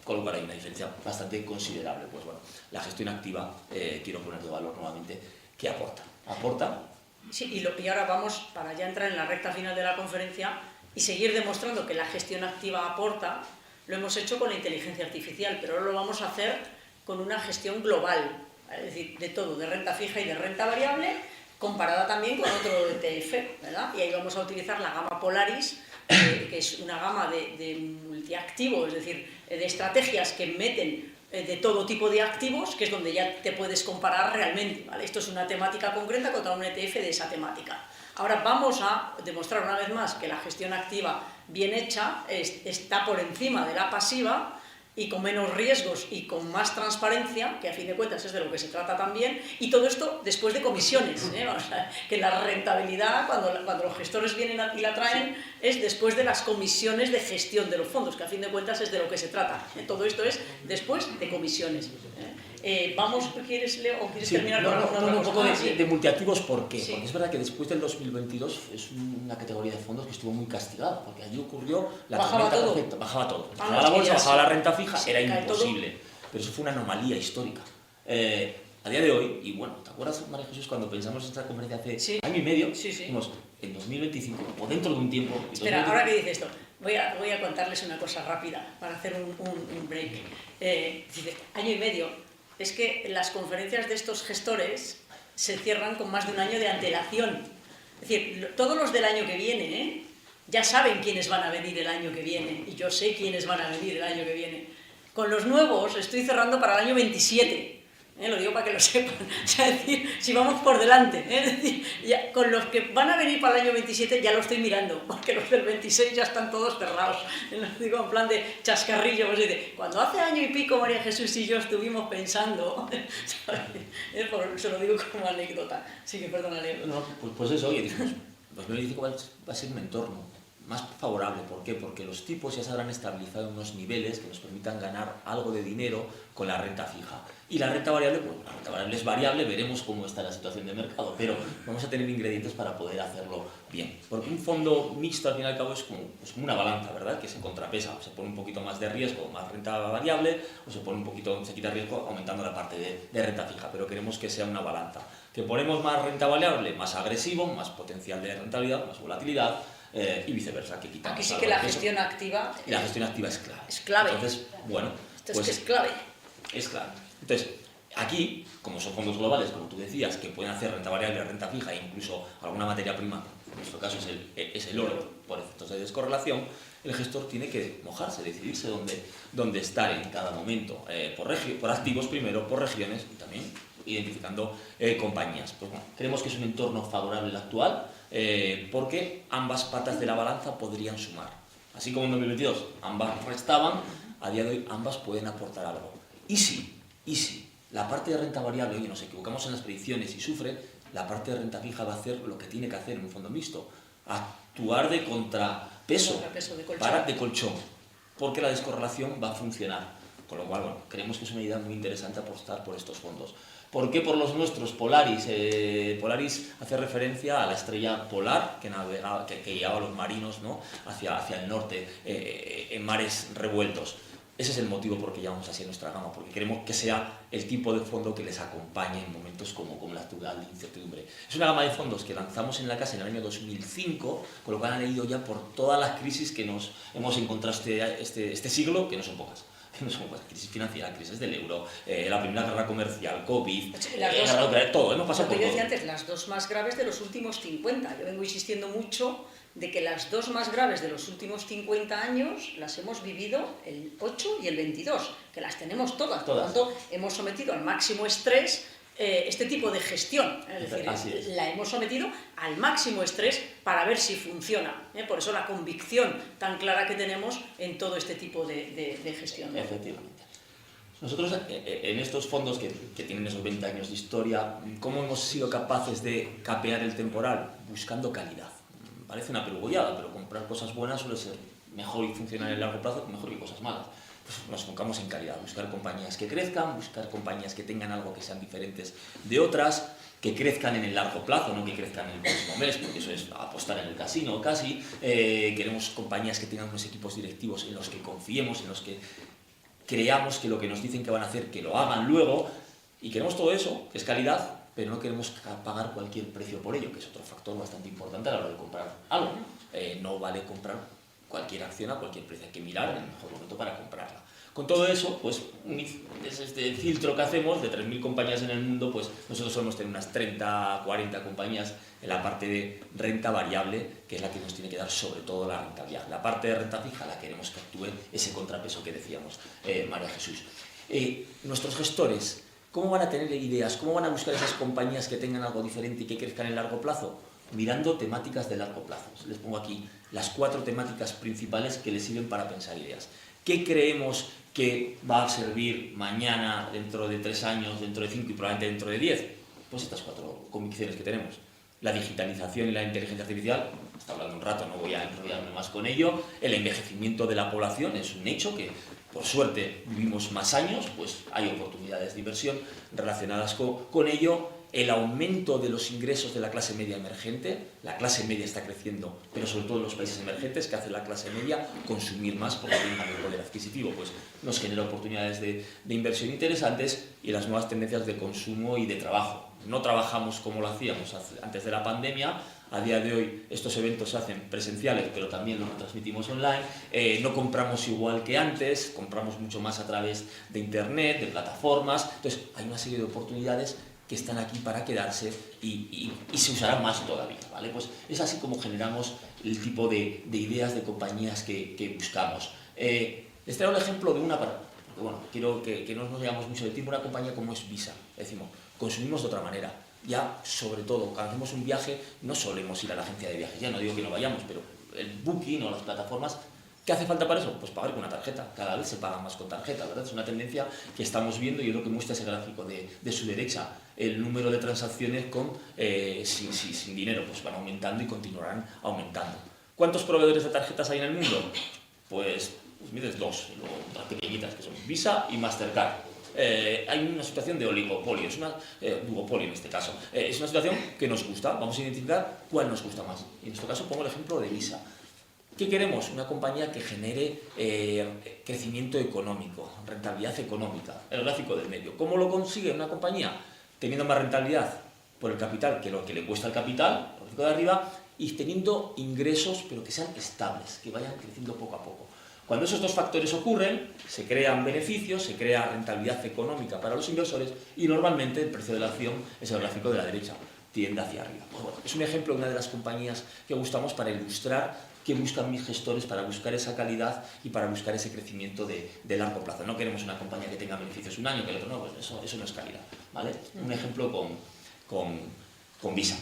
Con lo cual hay una diferencia bastante considerable. Pues bueno, la gestión activa, quiero poner de valor nuevamente, que aporta. Aporta. Sí, y ahora vamos para ya entrar en la recta final de la conferencia y seguir demostrando que la gestión activa aporta. Lo hemos hecho con la inteligencia artificial, pero ahora lo vamos a hacer con una gestión global, es decir, de todo, de renta fija y de renta variable, comparada también con otro ETF, ¿verdad? Y ahí vamos a utilizar la gama Polaris, que es una gama de multiactivo, es decir, de estrategias que meten de todo tipo de activos, que es donde ya te puedes comparar realmente, ¿vale? Esto es una temática concreta contra un ETF de esa temática. Ahora vamos a demostrar una vez más que la gestión activa bien hecha está por encima de la pasiva, y con menos riesgos y con más transparencia, que a fin de cuentas es de lo que se trata también, y todo esto después de comisiones, ¿eh? O sea, que la rentabilidad, cuando los gestores vienen y la traen, es después de las comisiones de gestión de los fondos, que a fin de cuentas es de lo que se trata. Todo esto es después de comisiones. Vamos, ¿quieres, Leo, o quieres terminar con alguna otra un poco cosa? de multiactivos, ¿por qué? Sí. Porque es verdad que después del 2022 es una categoría de fondos que estuvo muy castigada, porque allí ocurrió la Bajaba tormenta todo. perfecta, bajaba todo. Ah, Bajaba la bolsa, bajaba la renta fija, se era cae imposible. todo. Pero eso fue una anomalía histórica. A día de hoy, y bueno, ¿te acuerdas, María Jesús, cuando pensamos en esta conferencia hace año y medio? Sí, sí. Dijimos, en 2025, o dentro de un tiempo... Espera, ahora que dices esto, voy a contarles una cosa rápida para hacer un break. Dice, año y medio. Es que las conferencias de estos gestores se cierran con más de un año de antelación. Es decir, todos los del año que viene, ya saben quiénes van a venir el año que viene, y yo sé quiénes van a venir el año que viene. Con los nuevos estoy cerrando para el año 27. Lo digo para que lo sepan, o sea, es decir, si vamos por delante, es decir, ya, con los que van a venir para el año 27 ya lo estoy mirando, porque los del 26 ya están todos cerrados, lo digo en plan de chascarrillo, pues dice, cuando hace año y pico María Jesús y yo estuvimos pensando, ¿sabes? Se lo digo como anécdota, sí que perdónale. No, pues eso, oye, dijimos, 2025 va a ser un entorno más favorable. ¿Por qué? Porque los tipos ya se habrán estabilizado en unos niveles que nos permitan ganar algo de dinero con la renta fija. Y la renta variable, pues la renta variable es variable, veremos cómo está la situación de mercado, pero vamos a tener ingredientes para poder hacerlo bien. Porque un fondo mixto, al fin y al cabo, es como una balanza, ¿verdad? Que se contrapesa, se pone un poquito más de riesgo, más renta variable, o se pone un poquito, se quita riesgo aumentando la parte de renta fija, pero queremos que sea una balanza. Que ponemos más renta variable, más agresivo, más potencial de rentabilidad, más volatilidad, y viceversa, que quitamos. Aquí sí que la gestión activa... Y la gestión activa es clave. Es clave. Entonces, bueno... Esto pues, es que es clave. Es clave. Entonces, aquí, como son fondos globales, como tú decías, que pueden hacer renta variable, renta fija e incluso alguna materia prima, en nuestro caso es el oro, por efectos de descorrelación, el gestor tiene que mojarse, decidirse dónde estar en cada momento, por activos primero, por regiones y también identificando compañías. Pues bueno, creemos que es un entorno favorable el actual, porque ambas patas de la balanza podrían sumar. Así como en 2022 ambas restaban, a día de hoy ambas pueden aportar algo. Y si la parte de renta variable, oye, nos equivocamos en las predicciones y sufre, la parte de renta fija va a hacer lo que tiene que hacer en un fondo mixto, actuar de contrapeso, de colchón, porque la descorrelación va a funcionar. Con lo cual, bueno, creemos que es una idea muy interesante apostar por estos fondos. ¿Por qué por los nuestros? Polaris. Polaris hace referencia a la estrella polar que guiaba a los marinos, ¿no? hacia el norte, en mares revueltos. Ese es el motivo por el que llamamos así a nuestra gama, porque queremos que sea el tipo de fondo que les acompañe en momentos como la actual de incertidumbre. Es una gama de fondos que lanzamos en la casa en el año 2005, con lo cual han ido ya por todas las crisis que nos hemos encontrado este siglo, que no son pocas. Crisis financiera, crisis del euro, la primera guerra comercial, COVID, todo, hemos pasado por todo. Yo decía antes, las dos más graves de los últimos 50. Yo vengo insistiendo mucho de que las dos más graves de los últimos 50 años las hemos vivido el 8 y el 22, que las tenemos todas. Por lo tanto, hemos sometido al máximo estrés este tipo de gestión, es decir, la hemos sometido al máximo estrés para ver si funciona. Por eso la convicción tan clara que tenemos en todo este tipo de gestión. Efectivamente. Nosotros, en estos fondos que tienen esos 20 años de historia, ¿cómo hemos sido capaces de capear el temporal? Buscando calidad. Parece una pelugollada, pero comprar cosas buenas suele ser mejor y funcionar en el largo plazo que mejor que cosas malas. Pues nos enfocamos en calidad, buscar compañías que crezcan, buscar compañías que tengan algo que sean diferentes de otras, que crezcan en el largo plazo, no que crezcan en el próximo mes, porque eso es apostar en el casino casi. Queremos compañías que tengan unos equipos directivos en los que confiemos, en los que creamos que lo que nos dicen que van a hacer, que lo hagan luego, y queremos todo eso, que es calidad, pero no queremos pagar cualquier precio por ello, que es otro factor bastante importante a la hora de comprar algo. No vale comprar cualquier acción a cualquier precio, hay que mirar el mejor momento para comprarla. Con todo eso, pues es este filtro que hacemos de 3.000 compañías en el mundo, pues nosotros solemos tener unas 30, 40 compañías en la parte de renta variable, que es la que nos tiene que dar sobre todo la rentabilidad. La parte de renta fija la queremos que actúe ese contrapeso que decíamos, María Jesús. Nuestros gestores, ¿cómo van a tener ideas? ¿Cómo van a buscar esas compañías que tengan algo diferente y que crezcan en largo plazo? Mirando temáticas de largo plazo. Les pongo aquí las 4 temáticas principales que les sirven para pensar ideas. ¿Qué creemos que va a servir mañana, dentro de 3 años, dentro de 5 y probablemente dentro de 10? Pues estas 4 convicciones que tenemos. La digitalización y la inteligencia artificial, está hablando un rato, no voy a enrollarme más con ello. El envejecimiento de la población es un hecho que, por suerte, vivimos más años, pues hay oportunidades de inversión relacionadas con ello. El aumento de los ingresos de la clase media emergente, la clase media está creciendo, pero sobre todo en los países emergentes, que hace la clase media consumir más porque tiene mayor poder adquisitivo, pues nos genera oportunidades de inversión interesantes, y las nuevas tendencias de consumo y de trabajo. No trabajamos como lo hacíamos antes de la pandemia. A día de hoy estos eventos se hacen presenciales, pero también los transmitimos online. No compramos igual que antes, compramos mucho más a través de internet, de plataformas. Entonces hay una serie de oportunidades que están aquí para quedarse y se usarán más todavía, ¿vale? Pues es así como generamos el tipo de ideas de compañías que buscamos. Les traigo el ejemplo de una, porque bueno, quiero que no nos llevamos mucho de tiempo, una compañía como es Visa. Decimos, consumimos de otra manera. Ya, sobre todo, cuando hacemos un viaje, no solemos ir a la agencia de viajes. Ya no digo que no vayamos, pero el Booking o las plataformas, ¿qué hace falta para eso? Pues pagar con una tarjeta. Cada vez se paga más con tarjeta, ¿verdad? Es una tendencia que estamos viendo, y es lo que muestra ese gráfico de su derecha. El número de transacciones sin dinero pues van aumentando y continuarán aumentando. ¿Cuántos proveedores de tarjetas hay en el mundo? Pues mides 2, y luego otras pequeñitas que son Visa y Mastercard. Hay una situación de oligopolio, duopolio en este caso. Es una situación que nos gusta. Vamos a identificar cuál nos gusta más. Y en este caso pongo el ejemplo de Visa. ¿Qué queremos? Una compañía que genere crecimiento económico, rentabilidad económica, el gráfico del medio. ¿Cómo lo consigue una compañía? Teniendo más rentabilidad por el capital que lo que le cuesta el capital, el gráfico de arriba, y teniendo ingresos pero que sean estables, que vayan creciendo poco a poco. Cuando esos dos factores ocurren, se crean beneficios, se crea rentabilidad económica para los inversores, y normalmente el precio de la acción es el gráfico de la derecha, tiende hacia arriba. Pues bueno, es un ejemplo de una de las compañías que gustamos para ilustrar qué buscan mis gestores, para buscar esa calidad y para buscar ese crecimiento de largo plazo. No queremos una compañía que tenga beneficios un año, que el otro no, pues eso no es calidad, ¿vale? Un ejemplo con Visa.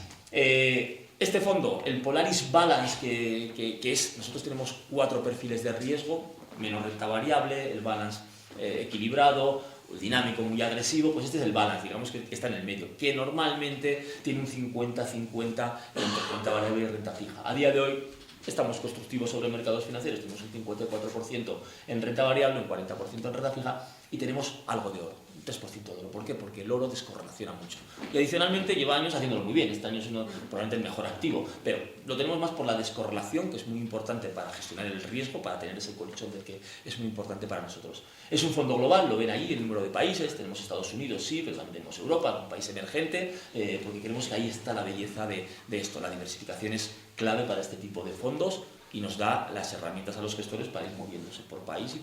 Este fondo, el Polaris Balance, que es, nosotros tenemos 4 perfiles de riesgo: menos renta variable, el balance equilibrado, el dinámico muy agresivo. Pues este es el balance, digamos que está en el medio, que normalmente tiene un 50-50 entre renta variable y renta fija. A día de hoy estamos constructivos sobre mercados financieros, tenemos un 54% en renta variable, un 40% en renta fija, y tenemos algo de oro, un 3% de oro. ¿Por qué? Porque el oro descorrelaciona mucho. Y adicionalmente lleva años haciéndolo muy bien. Este año es probablemente el mejor activo, pero lo tenemos más por la descorrelación, que es muy importante para gestionar el riesgo, para tener ese colchón del que es muy importante para nosotros. Es un fondo global, lo ven ahí, el número de países. Tenemos Estados Unidos, sí, pero también tenemos Europa, un país emergente, porque creemos que ahí está la belleza de esto. La diversificación es clave para este tipo de fondos y nos da las herramientas a los gestores para ir moviéndose por país y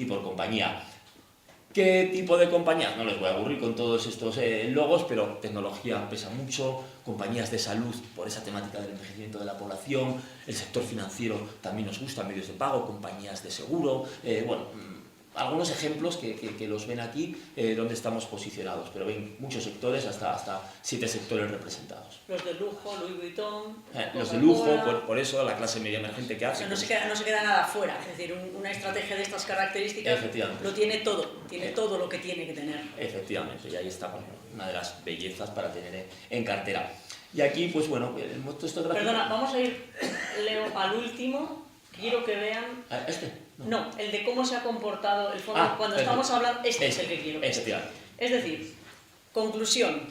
por compañía. ¿Qué tipo de compañías? No les voy a aburrir con todos estos logos, pero tecnología pesa mucho, compañías de salud por esa temática del envejecimiento de la población, el sector financiero también nos gusta, medios de pago, compañías de seguro, bueno, algunos ejemplos que los ven aquí, donde estamos posicionados, pero ven muchos sectores, hasta 7 sectores representados. Los de lujo, Louis Vuitton, los de lujo, por eso la clase media emergente que hace. O sea, no se queda nada fuera, es decir, una estrategia de estas características lo tiene todo lo que tiene que tener. Efectivamente, y ahí está una de las bellezas para tener en cartera. Y aquí, pues bueno, el moto esto... Perdona, vamos a ir, Leo, al último. Quiero que vean... ¿Este? No, el de cómo se ha comportado el fondo cuando estamos hablando... Este es el que quiero. Es decir, conclusión.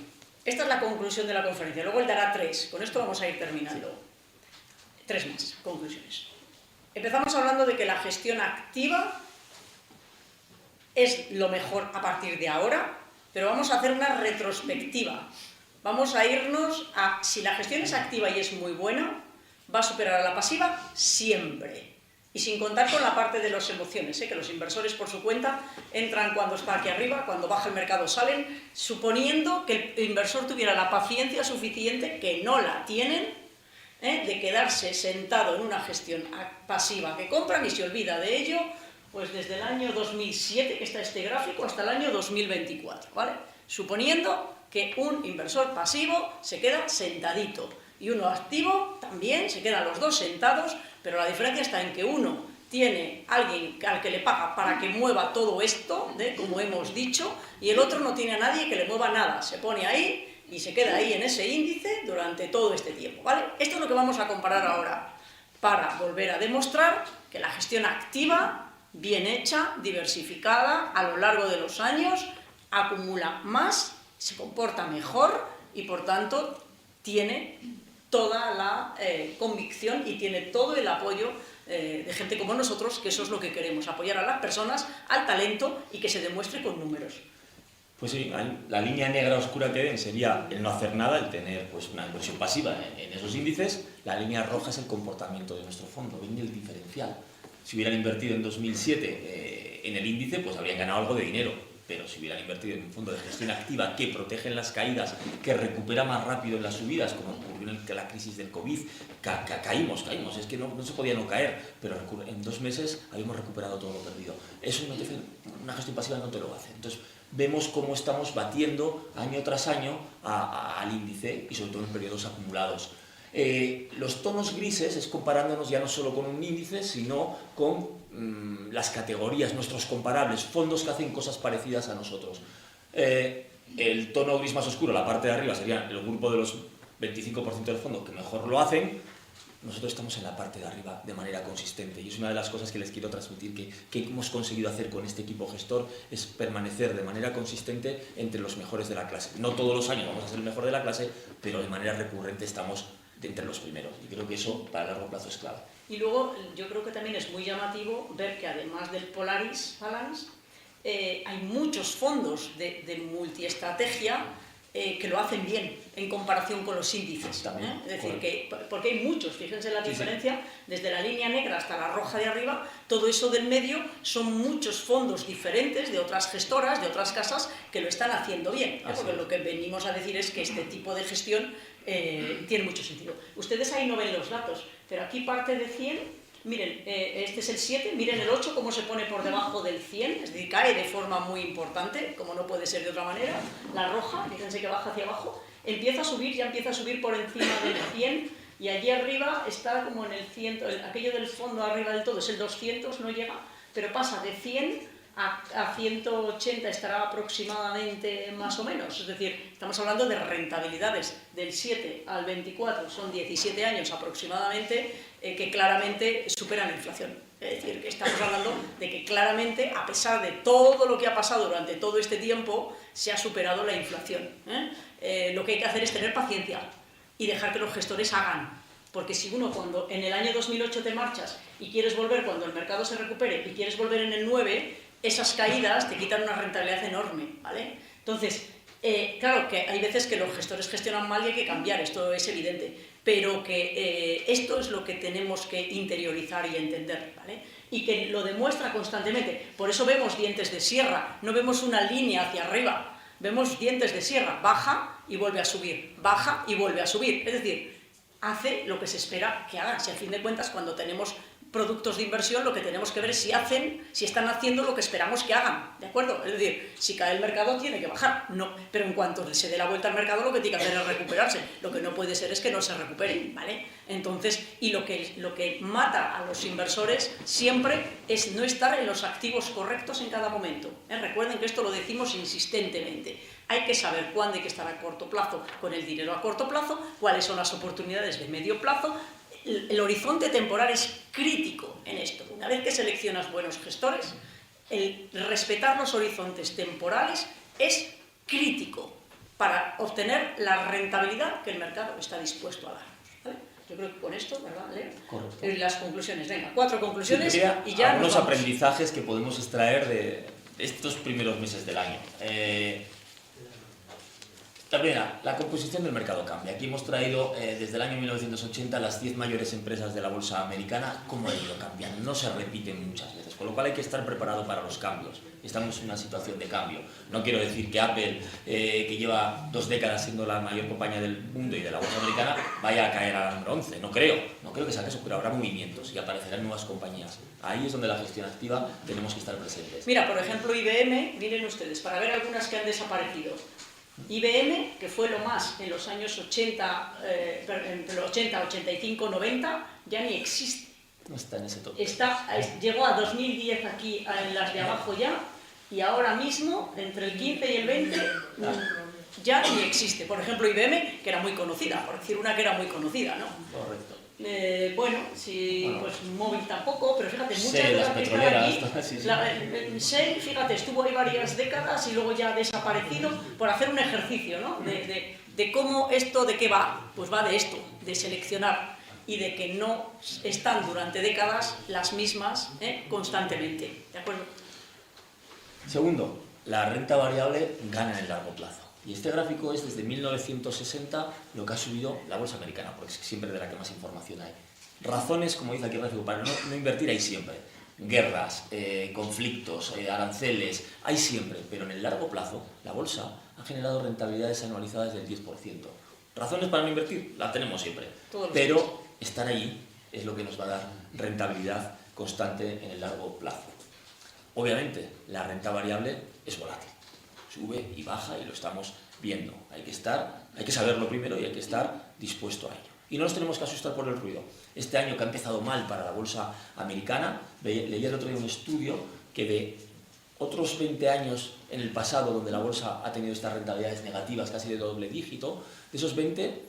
Esta es la conclusión de la conferencia. Luego él dará 3. Con esto vamos a ir terminando. 3 más conclusiones. Empezamos hablando de que la gestión activa es lo mejor a partir de ahora, pero vamos a hacer una retrospectiva. Vamos a irnos a... Si la gestión es activa y es muy buena, va a superar a la pasiva siempre. Y sin contar con la parte de las emociones, que los inversores por su cuenta entran cuando está aquí arriba, cuando baja el mercado salen, suponiendo que el inversor tuviera la paciencia suficiente, que no la tienen, de quedarse sentado en una gestión pasiva que compran y se olvida de ello, pues desde el año 2007, que está este gráfico, hasta el año 2024, ¿vale? Suponiendo que un inversor pasivo se queda sentadito y uno activo también, se quedan los dos sentados, pero la diferencia está en que uno tiene alguien al que le paga para que mueva todo esto, como hemos dicho, y el otro no tiene a nadie que le mueva nada, se pone ahí y se queda ahí en ese índice durante todo este tiempo, ¿vale? Esto es lo que vamos a comparar ahora, para volver a demostrar que la gestión activa, bien hecha, diversificada, a lo largo de los años, acumula más, se comporta mejor y por tanto tiene toda la convicción y tiene todo el apoyo de gente como nosotros, que eso es lo que queremos, apoyar a las personas, al talento y que se demuestre con números. Pues sí, la línea negra oscura que ven sería el no hacer nada, el tener pues, una inversión pasiva en esos índices. La línea roja es el comportamiento de nuestro fondo, ven el diferencial. Si hubieran invertido en 2007 en el índice, pues habrían ganado algo de dinero. Pero si hubieran invertido en un fondo de gestión activa que protege en las caídas, que recupera más rápido en las subidas, como ocurrió en la crisis del COVID, caímos, es que no se podía no caer, pero en 2 meses habíamos recuperado todo lo perdido. Eso una gestión pasiva no te lo hace. Entonces, vemos cómo estamos batiendo año tras año al índice y sobre todo en periodos acumulados. Los tonos grises es comparándonos ya no solo con un índice, sino con las categorías, nuestros comparables, fondos que hacen cosas parecidas a nosotros. El tono gris más oscuro, la parte de arriba, sería el grupo de los 25% del fondo que mejor lo hacen. Nosotros estamos en la parte de arriba de manera consistente y es una de las cosas que les quiero transmitir que hemos conseguido hacer con este equipo gestor, es permanecer de manera consistente entre los mejores de la clase. No todos los años vamos a ser el mejor de la clase, pero de manera recurrente estamos entre los primeros y creo que eso para el largo plazo es clave. Y luego yo creo que también es muy llamativo ver que además del Polaris Balance hay muchos fondos de multiestrategia que lo hacen bien en comparación con los índices. Es decir, porque hay muchos, fíjense la diferencia, desde la línea negra hasta la roja de arriba, todo eso del medio son muchos fondos diferentes de otras gestoras, de otras casas que lo están haciendo bien, porque lo que venimos a decir es que este tipo de gestión tiene mucho sentido. Ustedes ahí no ven los datos, pero aquí parte de 100, miren, este es el 7, miren el 8 cómo se pone por debajo del 100, es decir, cae de forma muy importante, como no puede ser de otra manera. La roja, fíjense que baja hacia abajo, empieza a subir, ya empieza a subir por encima del 100 y allí arriba está como en el 100, aquello del fondo arriba del todo es el 200, no llega, pero pasa de 100 a 180 estará aproximadamente más o menos, es decir, estamos hablando de rentabilidades del 7 al 24, son 17 años aproximadamente, que claramente superan la inflación. Es decir, que estamos hablando de que claramente, a pesar de todo lo que ha pasado durante todo este tiempo, se ha superado la inflación. Lo que hay que hacer es tener paciencia y dejar que los gestores hagan. Porque si uno cuando en el año 2008 te marchas y quieres volver cuando el mercado se recupere y quieres volver en el 9, esas caídas te quitan una rentabilidad enorme, ¿vale? Entonces, claro que hay veces que los gestores gestionan mal y hay que cambiar, esto es evidente, pero que esto es lo que tenemos que interiorizar y entender, ¿vale? Y que lo demuestra constantemente. Por eso vemos dientes de sierra, no vemos una línea hacia arriba, vemos dientes de sierra, baja y vuelve a subir, baja y vuelve a subir. Es decir, hace lo que se espera que hagan. Si a fin de cuentas, cuando tenemos productos de inversión, lo que tenemos que ver es si están haciendo lo que esperamos que hagan, ¿de acuerdo? Es decir, si cae el mercado tiene que bajar, no, pero en cuanto se dé la vuelta al mercado lo que tiene que hacer es recuperarse, lo que no puede ser es que no se recuperen, ¿vale? Entonces, y lo que mata a los inversores siempre es no estar en los activos correctos en cada momento, ¿eh? Recuerden que esto lo decimos insistentemente. Hay que saber cuándo hay que estar a corto plazo con el dinero a corto plazo, cuáles son las oportunidades de medio plazo. El horizonte temporal es crítico en esto. Una vez que seleccionas buenos gestores, el respetar los horizontes temporales es crítico para obtener la rentabilidad que el mercado está dispuesto a darnos, ¿vale? Yo creo que con esto, ¿verdad, Leo? Correcto. Las conclusiones, venga, 4 conclusiones Sí, y ya algunos nos vamos. aprendizajes que podemos extraer de estos primeros meses del año. La primera, la composición del mercado cambia. Aquí hemos traído desde el año 1980 las 10 mayores empresas de la bolsa americana, cómo ha ido cambiando. No se repiten muchas veces, con lo cual hay que estar preparado para los cambios. Estamos en una situación de cambio. No quiero decir que Apple, que lleva 2 décadas siendo la mayor compañía del mundo y de la bolsa americana, vaya a caer a la número 11. No creo que sea eso, pero habrá movimientos y aparecerán nuevas compañías. Ahí es donde la gestión activa tenemos que estar presentes. Mira, por ejemplo, IBM, miren ustedes, para ver algunas que han desaparecido. IBM, que fue lo más en los años 80, 85, 90, ya ni existe. No está en ese top. Llegó a 2010 aquí en las de abajo ya, y ahora mismo, entre el 15 y el 20, ya ni existe. Por ejemplo, IBM, que era muy conocida, por decir una que era muy conocida, ¿no? Correcto. Bueno, pues móvil tampoco, pero fíjate, muchas Shell, de las las que están petroleras, aquí, sí. Shell, fíjate, estuvo ahí varias décadas y luego ya ha desaparecido por hacer un ejercicio, ¿no? De cómo esto, ¿de qué va? Pues va de esto, de seleccionar y de que no están durante décadas las mismas constantemente, ¿de acuerdo? Segundo, la renta variable gana en el largo plazo. Y este gráfico es desde 1960 lo que ha subido la bolsa americana, porque es siempre de la que más información hay. Razones, como dice aquí el gráfico, para no invertir hay siempre. Guerras, conflictos, aranceles, hay siempre. Pero en el largo plazo, la bolsa ha generado rentabilidades anualizadas del 10%. ¿Razones para no invertir? La tenemos siempre. Pero estar ahí es lo que nos va a dar rentabilidad constante en el largo plazo. Obviamente, la renta variable es volátil. Sube y baja y lo estamos viendo. Hay que saberlo primero y hay que estar dispuesto a ello. Y no nos tenemos que asustar por el ruido. Este año que ha empezado mal para la bolsa americana, leí el otro día un estudio que de otros 20 años en el pasado donde la bolsa ha tenido estas rentabilidades negativas casi de doble dígito, de esos 20,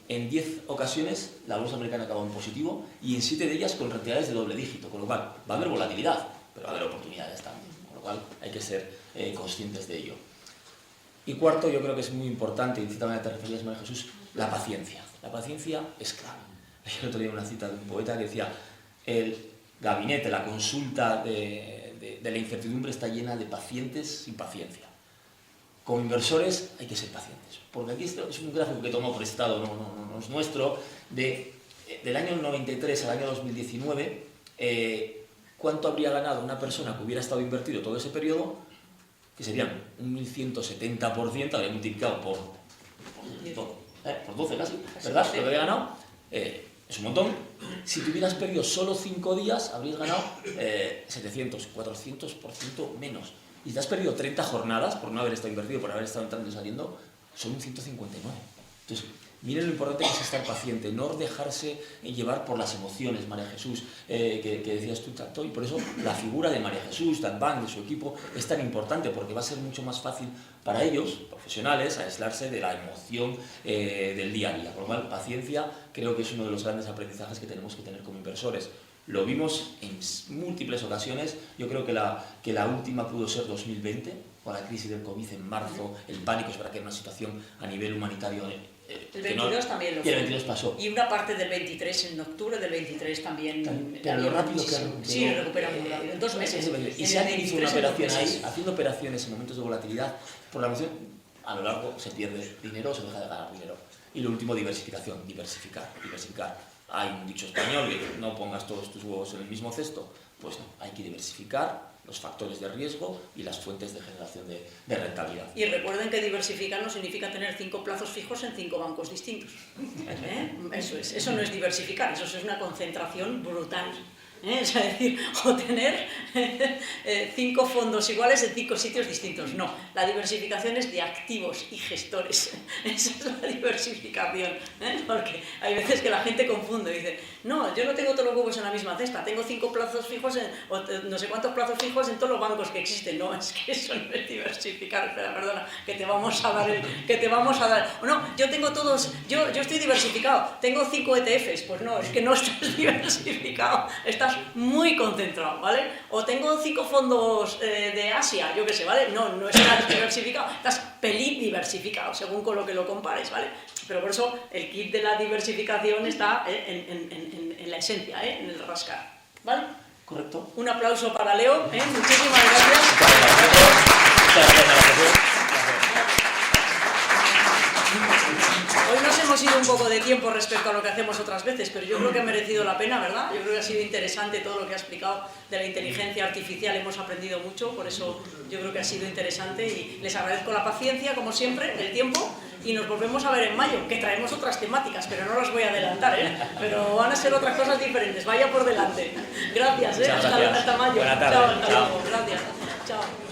en 10 ocasiones la bolsa americana acabó en positivo y en 7 de ellas con rentabilidades de doble dígito, con lo cual va a haber volatilidad, pero va a haber oportunidades también, con lo cual hay que ser conscientes de ello. Y cuarto, yo creo que es muy importante, y de cierta manera te referías, María Jesús, la paciencia. La paciencia es clave. El otro día una cita de un poeta que decía, el gabinete, la consulta de la incertidumbre está llena de pacientes sin paciencia. Como inversores hay que ser pacientes, porque aquí es un gráfico que tomó prestado, no es nuestro, del año 93 al año 2019, ¿cuánto habría ganado una persona que hubiera estado invertido todo ese periodo? Que serían un 1170%, habría multiplicado por 12 casi, ¿verdad? Lo que había ganado es un montón. Si te hubieras perdido solo 5 días, habrías ganado 700, 400% menos. Y te has perdido 30 jornadas por no haber estado invertido, por haber estado entrando y saliendo, son un 159. Entonces, miren lo importante que es estar paciente, no dejarse llevar por las emociones, María Jesús, que decías tú tanto, y por eso la figura de María Jesús, Dan Bank, de su equipo, es tan importante, porque va a ser mucho más fácil para ellos, profesionales, aislarse de la emoción del día a día. Por lo cual, paciencia creo que es uno de los grandes aprendizajes que tenemos que tener como inversores. Lo vimos en múltiples ocasiones, yo creo que la última pudo ser 2020, con la crisis del COVID en marzo, el pánico, es verdad que era una situación a nivel humanitario. El 22 también lo fue. Y el 22 pasó. Y una parte del 23, en octubre del 23 también. Pero lo rápido que recuperó. Sí, recupera muy rápido, en 2 meses. Y si alguien hizo una operación ahí, haciendo operaciones en momentos de volatilidad, por la emoción, a lo largo se pierde dinero o se deja de ganar dinero. Y lo último, diversificación, diversificar. Hay un dicho español que no pongas todos tus huevos en el mismo cesto. Pues no, hay que diversificar los factores de riesgo y las fuentes de generación de rentabilidad. Y recuerden que diversificar no significa tener 5 plazos fijos en 5 bancos distintos. Eso no es diversificar, eso es una concentración brutal. Es decir, o tener 5 fondos iguales en 5 sitios distintos. No, la diversificación es de activos y gestores. Esa es la diversificación. Porque hay veces que la gente confunde y dice, no, yo no tengo todos los huevos en la misma cesta, tengo 5 plazos fijos o no sé cuántos plazos fijos en todos los bancos que existen. No, es que eso no es diversificar. Espera, perdona, que te vamos a dar no, yo tengo todos, yo estoy diversificado, tengo 5 ETFs. Pues no, es que no estás diversificado, estás muy concentrado, ¿vale? O tengo 5 fondos de Asia, yo qué sé, ¿vale? No estás diversificado, estás pelín diversificado, según con lo que lo compares, ¿vale? Pero por eso el kit de la diversificación está en la esencia, en el rascar, ¿vale? Correcto. Un aplauso para Leo, muchísimas gracias. Hoy nos hemos ido un poco de tiempo respecto a lo que hacemos otras veces, pero yo creo que ha merecido la pena, ¿verdad? Yo creo que ha sido interesante todo lo que ha explicado de la inteligencia artificial, hemos aprendido mucho, por eso yo creo que ha sido interesante y les agradezco la paciencia, como siempre, el tiempo, y nos volvemos a ver en mayo, que traemos otras temáticas, pero no las voy a adelantar, pero van a ser otras cosas diferentes, vaya por delante. Gracias, Gracias. Hasta mayo. Buena tarde. Chao, hasta luego. Gracias. Chao.